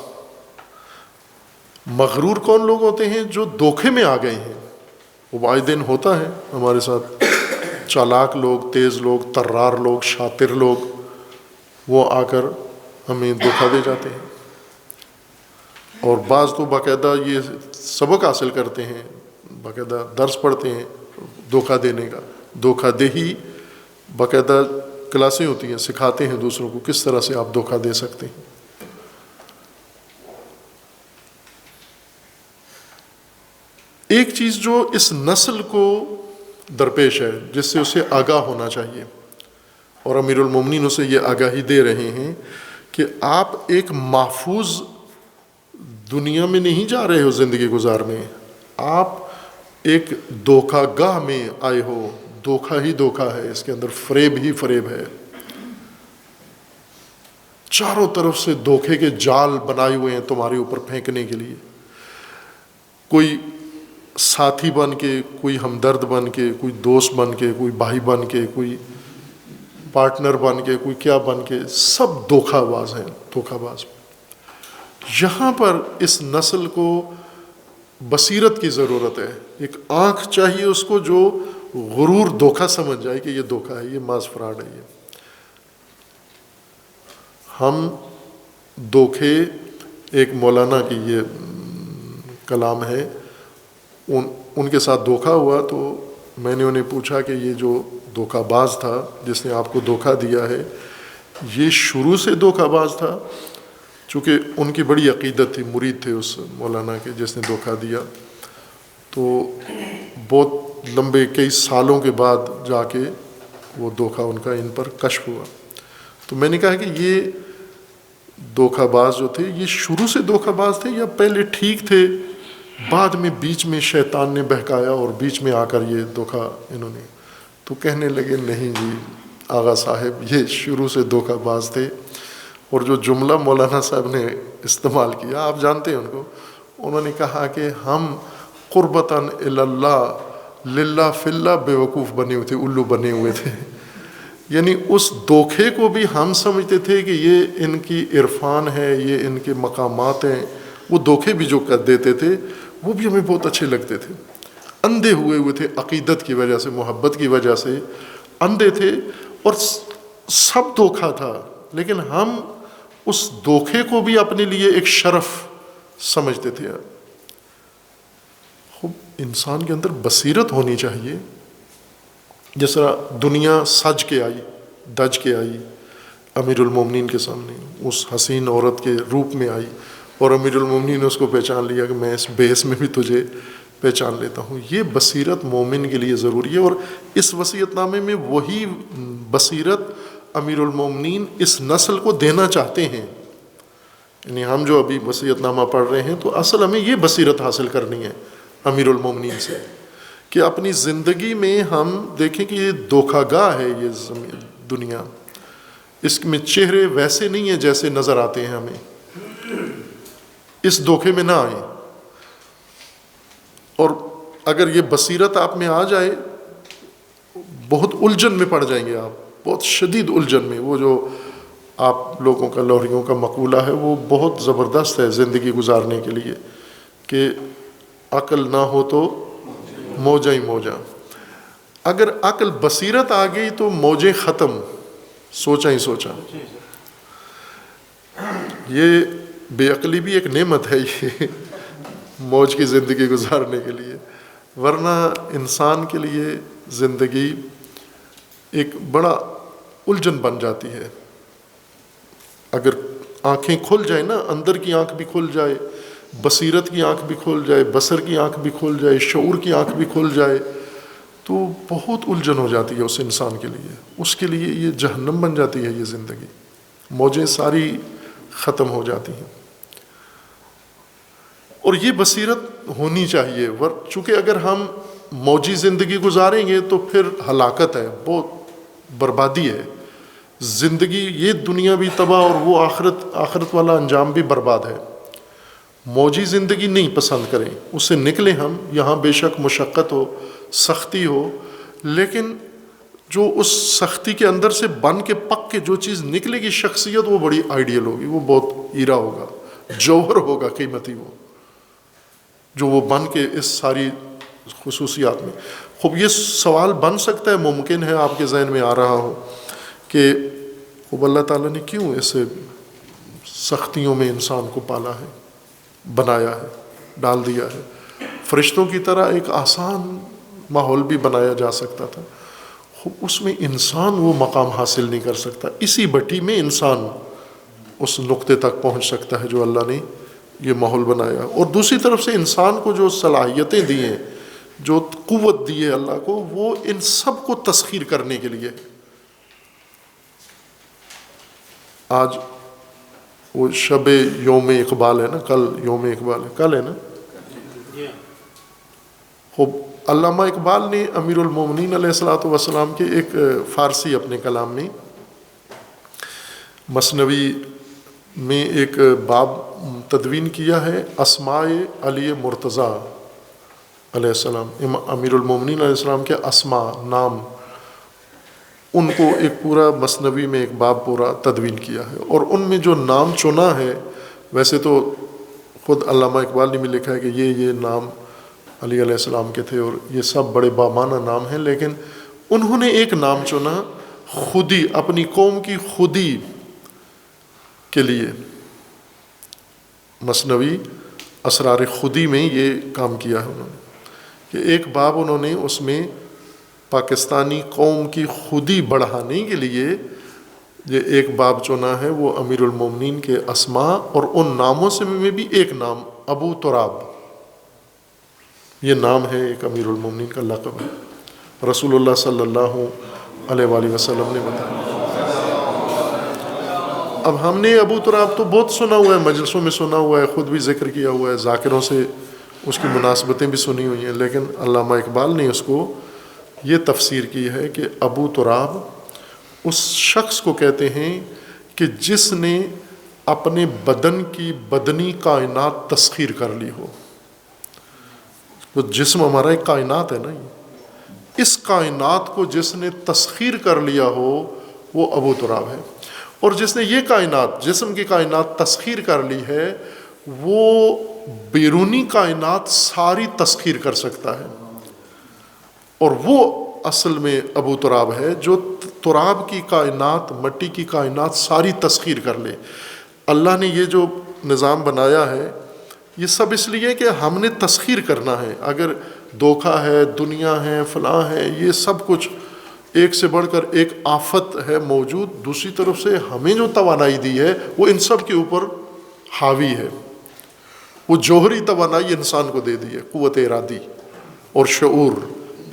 Speaker 1: مغرور کون لوگ ہوتے ہیں؟ جو دھوکے میں آ گئے ہیں۔ وہ آئے دن ہوتا ہے ہمارے ساتھ، چالاک لوگ، تیز لوگ، طرار لوگ، شاطر لوگ، وہ آ کر ہمیں دھوکا دے جاتے ہیں۔ اور بعض تو باقاعدہ یہ سبق حاصل کرتے ہیں، باقاعدہ درس پڑھتے ہیں دھوکا دینے کا، دھوکا دہی، باقاعدہ کلاسیں ہوتی ہیں، سکھاتے ہیں دوسروں کو کس طرح سے آپ دھوکا دے سکتے ہیں۔ ایک چیز جو اس نسل کو درپیش ہے، جس سے اسے آگاہ ہونا چاہیے، اور امیر المومنین اسے یہ آگاہی دے رہے ہیں کہ آپ ایک محفوظ دنیا میں نہیں جا رہے ہو زندگی گزارنے، آپ ایک دھوکا گاہ میں آئے ہو، دھوکا ہی دھوکا ہے، اس کے اندر فریب ہی فریب ہے، چاروں طرف سے دھوکے کے جال بنائے ہوئے ہیں تمہارے اوپر پھینکنے کے لیے۔ کوئی ساتھی بن کے، کوئی ہمدرد بن کے، کوئی دوست بن کے، کوئی بھائی بن کے، کوئی پارٹنر بن کے، کوئی کیا بن کے، سب دھوکا باز ہیں، دھوکا باز۔ یہاں پر اس نسل کو بصیرت کی ضرورت ہے، ایک آنکھ چاہیے اس کو جو غرور دھوکا سمجھ جائے کہ یہ دھوکا ہے، یہ ماز فراڈ ہے۔ یہ ہم دھوکے، ایک مولانا کی یہ کلام ہے، ان کے ساتھ دھوکا ہوا تو میں نے انہیں پوچھا کہ یہ جو دھوکا باز تھا جس نے آپ کو دھوکا دیا ہے، یہ شروع سے دھوکہ باز تھا، چونکہ ان کی بڑی عقیدت تھی، مرید تھے اس مولانا کے جس نے دھوکہ دیا، تو بہت لمبے کئی سالوں کے بعد جا کے وہ دھوکہ ان کا ان پر کشف ہوا۔ تو میں نے کہا کہ یہ دھوکہ باز جو تھے یہ شروع سے دھوکہ باز تھے یا پہلے ٹھیک تھے، بعد میں بیچ میں شیطان نے بہکایا اور بیچ میں آ کر یہ دھوکہ انہوں نے؟ تو کہنے لگے نہیں جی آغا صاحب یہ شروع سے دھوکہ باز تھے، اور جو جملہ مولانا صاحب نے استعمال کیا آپ جانتے ہیں ان کو، انہوں نے کہا کہ ہم قربتاً اللہ للہ فی اللہ بے وقوف بنے ہوئے تھے، الو بنے ہوئے تھے، یعنی اس دھوکے کو بھی ہم سمجھتے تھے کہ یہ ان کی عرفان ہے، یہ ان کے مقامات ہیں، وہ دھوکے بھی جو کر دیتے تھے وہ بھی ہمیں بہت اچھے لگتے تھے، اندھے ہوئے تھے عقیدت کی وجہ سے، محبت کی وجہ سے اندھے تھے، اور سب دھوکا تھا، لیکن ہم اس دھوکے کو بھی اپنے لیے ایک شرف سمجھتے تھے۔ خوب انسان کے اندر بصیرت ہونی چاہیے، جس طرح دنیا سج کے آئی، دج کے آئی امیر المومنین کے سامنے، اس حسین عورت کے روپ میں آئی، اور امیر المومنین نے اس کو پہچان لیا کہ میں اس بیس میں بھی تجھے پہچان لیتا ہوں۔ یہ بصیرت مومن کے لیے ضروری ہے، اور اس وصیت نامے میں وہی بصیرت امیر المومنین اس نسل کو دینا چاہتے ہیں۔ یعنی ہم جو ابھی وصیت نامہ پڑھ رہے ہیں تو اصل ہمیں یہ بصیرت حاصل کرنی ہے امیر المومنین سے، کہ اپنی زندگی میں ہم دیکھیں کہ یہ دھوکہ گاہ ہے، یہ دنیا، اس میں چہرے ویسے نہیں ہیں جیسے نظر آتے ہیں ہمیں، اس دھوکے میں نہ آئیں، اور اگر یہ بصیرت آپ میں آ جائے بہت الجھن میں پڑ جائیں گے آپ، بہت شدید الجھن میں۔ وہ جو آپ لوگوں کا لوہریوں کا مقولہ ہے وہ بہت زبردست ہے زندگی گزارنے کے لیے، کہ عقل نہ ہو تو موجیں ہی موجاں، اگر عقل بصیرت آ گئی تو موجیں ختم، سوچا ہی سوچا۔ یہ بے عقلی بھی ایک نعمت ہے یہ موج کی زندگی گزارنے کے لیے، ورنہ انسان کے لیے زندگی ایک بڑا الجھن بن جاتی ہے۔ اگر آنکھیں کھل جائیں نا، اندر کی آنکھ بھی کھل جائے، بصیرت کی آنکھ بھی کھل جائے، بصر کی آنکھ بھی کھل جائے، شعور کی آنکھ بھی کھل جائے، تو بہت الجھن ہو جاتی ہے اس انسان کے لیے، اس کے لیے یہ جہنم بن جاتی ہے یہ زندگی، موجیں ساری ختم ہو جاتی ہیں۔ اور یہ بصیرت ہونی چاہیے، چونکہ اگر ہم موجی زندگی گزاریں گے تو پھر ہلاکت ہے، بہت بربادی ہے زندگی، یہ دنیا بھی تباہ اور وہ آخرت والا انجام بھی برباد ہے۔ موجی زندگی نہیں پسند کریں، اس سے نکلیں ہم، یہاں بے شک مشقت ہو، سختی ہو، لیکن جو اس سختی کے اندر سے بن کے پک کے جو چیز نکلے گی شخصیت، وہ بڑی آئیڈیل ہوگی، وہ بہت ہیرا ہوگا، جوہر ہوگا قیمتی، وہ جو وہ بن کے اس ساری خصوصیات میں۔ خوب یہ سوال بن سکتا ہے، ممکن ہے آپ کے ذہن میں آ رہا ہو کہ خوب اللہ تعالیٰ نے کیوں ایسے سختیوں میں انسان کو پالا ہے، بنایا ہے، ڈال دیا ہے؟ فرشتوں کی طرح ایک آسان ماحول بھی بنایا جا سکتا تھا، خوب اس میں انسان وہ مقام حاصل نہیں کر سکتا، اسی بٹی میں انسان اس نقطے تک پہنچ سکتا ہے جو اللہ نے یہ ماحول بنایا۔ اور دوسری طرف سے انسان کو جو صلاحیتیں دی ہیں، جو قوت دی ہے اللہ کو، وہ ان سب کو تسخیر کرنے کے لیے۔ آج وہ شب یوم اقبال ہے نا، کل یوم اقبال ہے، کل ہے نا، خوب علامہ اقبال نے امیر المومنین علیہ الصلوۃ والسلام کے ایک فارسی اپنے کلام میں مثنوی میں ایک باب تدوین کیا ہے، اسماء علی مرتضیٰ علیہ السلام، امیر المومنین علیہ السلام کے اسماء، نام، ان کو ایک پورا مثنوی میں ایک باب پورا تدوین کیا ہے، اور ان میں جو نام چنا ہے، ویسے تو خود علامہ اقبال نے بھی لکھا ہے کہ یہ نام علی علیہ السلام کے تھے اور یہ سب بڑے بامانہ نام ہیں، لیکن انہوں نے ایک نام چنا خودی، اپنی قوم کی خودی کے لیے۔ مثنوی اسرار خودی میں یہ کام کیا ہے انہوں نے، کہ ایک باب انہوں نے اس میں پاکستانی قوم کی خودی بڑھانے کے لیے یہ ایک باب چنا ہے وہ امیر المومنین کے اسماء، اور ان ناموں سے میں بھی ایک نام ابو تراب، یہ نام ہے ایک امیر المومنین کا لقب ہے، رسول اللہ صلی اللہ علیہ وآلہ وسلم نے بتایا۔ اب ہم نے ابو تراب تو بہت سنا ہوا ہے، مجلسوں میں سنا ہوا ہے، خود بھی ذکر کیا ہوا ہے، ذاکروں سے اس کی مناسبتیں بھی سنی ہوئی ہیں، لیکن علامہ اقبال نے اس کو یہ تفسیر کی ہے کہ ابو تراب اس شخص کو کہتے ہیں کہ جس نے اپنے بدن کی بدنی کائنات تسخیر کر لی ہو۔ وہ جسم ہمارا ایک کائنات ہے نا، اس کائنات کو جس نے تسخیر کر لیا ہو وہ ابو تراب ہے، اور جس نے یہ کائنات، جسم کی کائنات تسخیر کر لی ہے، وہ بیرونی کائنات ساری تسخیر کر سکتا ہے، اور وہ اصل میں ابو تراب ہے جو تراب کی کائنات، مٹی کی کائنات ساری تسخیر کر لے۔ اللہ نے یہ جو نظام بنایا ہے یہ سب اس لیے کہ ہم نے تسخیر کرنا ہے۔ اگر دھوکہ ہے، دنیا ہے، فلاں ہے، یہ سب کچھ ایک سے بڑھ کر ایک آفت ہے موجود، دوسری طرف سے ہمیں جو توانائی دی ہے وہ ان سب کے اوپر حاوی ہے۔ وہ جوہری توانائی انسان کو دے دی ہے، قوت ارادی اور شعور،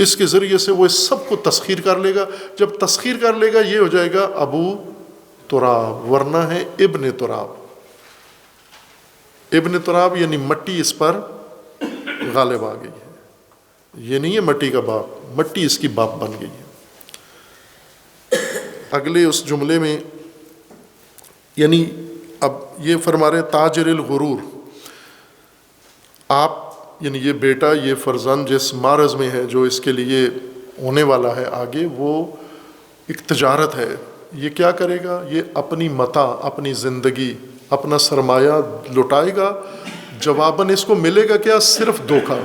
Speaker 1: اس کے ذریعے سے وہ اس سب کو تسخیر کر لے گا۔ جب تسخیر کر لے گا یہ ہو جائے گا ابو تراب، ورنہ ہے ابن تراب۔ ابن تراب یعنی مٹی اس پر غالب آ گئی ہے، یہ نہیں ہے مٹی کا باپ، مٹی اس کی باپ بن گئی ہے۔ اگلے اس جملے میں یعنی اب یہ فرما رہے تاجر الغرور، آپ یعنی یہ بیٹا، یہ فرزند جس معرض میں ہے، جو اس کے لیے ہونے والا ہے آگے، وہ ایک تجارت ہے۔ یہ کیا کرے گا؟ یہ اپنی متاع، اپنی زندگی، اپنا سرمایہ لٹائے گا، جواباً اس کو ملے گا کیا؟ صرف دھوکہ۔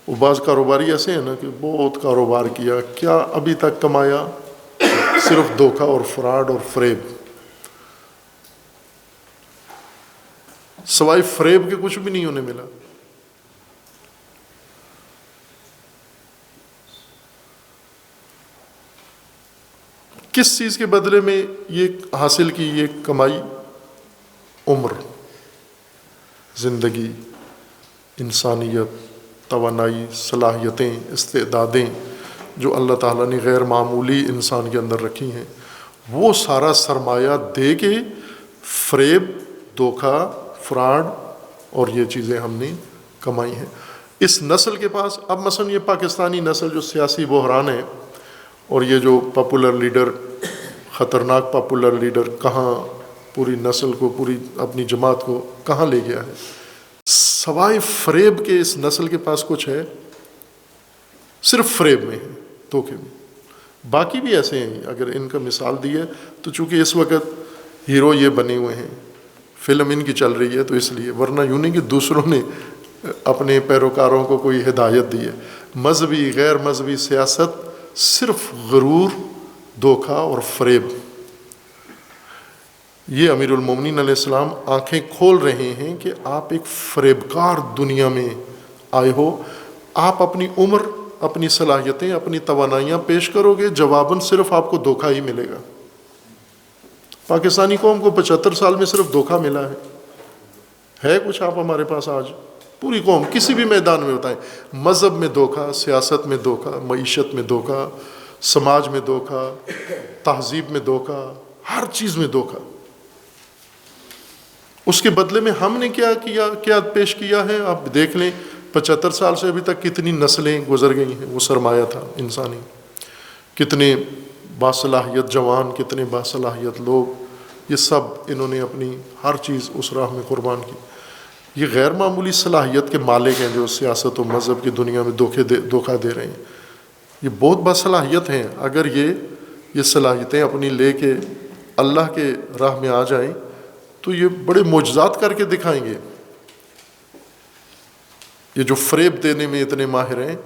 Speaker 1: وہ بعض کاروباری ایسے ہیں نا کہ بہت کاروبار کیا، کیا ابھی تک کمایا؟ صرف دھوکہ اور فراڈ اور فریب، سوائے فریب کے کچھ بھی نہیں انہیں ملا۔ کس چیز کے بدلے میں یہ حاصل کی یہ کمائی؟ عمر، زندگی، انسانیت، توانائی، صلاحیتیں، استعدادیں جو اللہ تعالیٰ نے غیر معمولی انسان کے اندر رکھی ہیں، وہ سارا سرمایہ دے کے فریب، دھوکہ، فراڈ اور یہ چیزیں ہم نے کمائی ہیں۔ اس نسل کے پاس اب مثلا یہ پاکستانی نسل جو سیاسی بحران ہے، اور یہ جو پاپولر لیڈر، خطرناک پاپولر لیڈر، کہاں پوری نسل کو، پوری اپنی جماعت کو کہاں لے گیا ہے؟ سوائے فریب کے اس نسل کے پاس کچھ ہے؟ صرف فریب میں ہے، دھوکے میں۔ باقی بھی ایسے ہیں، اگر ان کا مثال دی ہے تو چونکہ اس وقت ہیرو یہ بنے ہوئے ہیں، فلم ان کی چل رہی ہے تو اس لیے، ورنہ یوں نہیں کہ دوسروں نے اپنے پیروکاروں کو کوئی ہدایت دی ہے۔ مذہبی، غیر مذہبی سیاست صرف غرور، دھوکہ اور فریب۔ یہ امیر المومنین علیہ السلام آنکھیں کھول رہے ہیں کہ آپ ایک فریبکار دنیا میں آئے ہو، آپ اپنی عمر، اپنی صلاحیتیں، اپنی توانائیاں پیش کرو گے، جواباً صرف آپ کو دھوکہ ہی ملے گا۔ پاکستانی قوم کو 75 سال میں صرف دھوکہ ملا ہے کچھ آپ ہمارے پاس آج؟ پوری قوم کسی بھی میدان میں بتائیں، مذہب میں دھوکہ، سیاست میں دھوکہ، معیشت میں دھوکہ، سماج میں دھوکہ، تہذیب میں دھوکہ، ہر چیز میں دھوکہ۔ اس کے بدلے میں ہم نے کیا پیش کیا ہے؟ آپ دیکھ لیں 75 سال سے ابھی تک کتنی نسلیں گزر گئی ہیں۔ وہ سرمایہ تھا انسانی، کتنے باصلاحیت جوان، کتنے باصلاحیت لوگ، یہ سب انہوں نے اپنی ہر چیز اس راہ میں قربان کی۔ یہ غیر معمولی صلاحیت کے مالک ہیں جو سیاست و مذہب کی دنیا میں دھوکہ دے رہے ہیں۔ یہ بہت باصلاحیت ہیں، اگر یہ صلاحیتیں اپنی لے کے اللہ کے راہ میں آ جائیں تو یہ بڑے معجزات کر کے دکھائیں گے۔ یہ جو فریب دینے میں اتنے ماہر ہیں،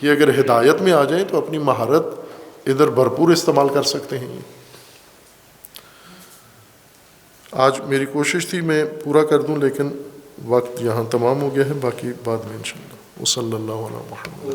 Speaker 1: یہ اگر ہدایت میں آ جائیں تو اپنی مہارت ادھر بھرپور استعمال کر سکتے ہیں۔ آج میری کوشش تھی میں پورا کر دوں، لیکن وقت یہاں تمام ہو گیا ہے، باقی بعد میں انشاءاللہ۔ وصلی اللہ علی محمد۔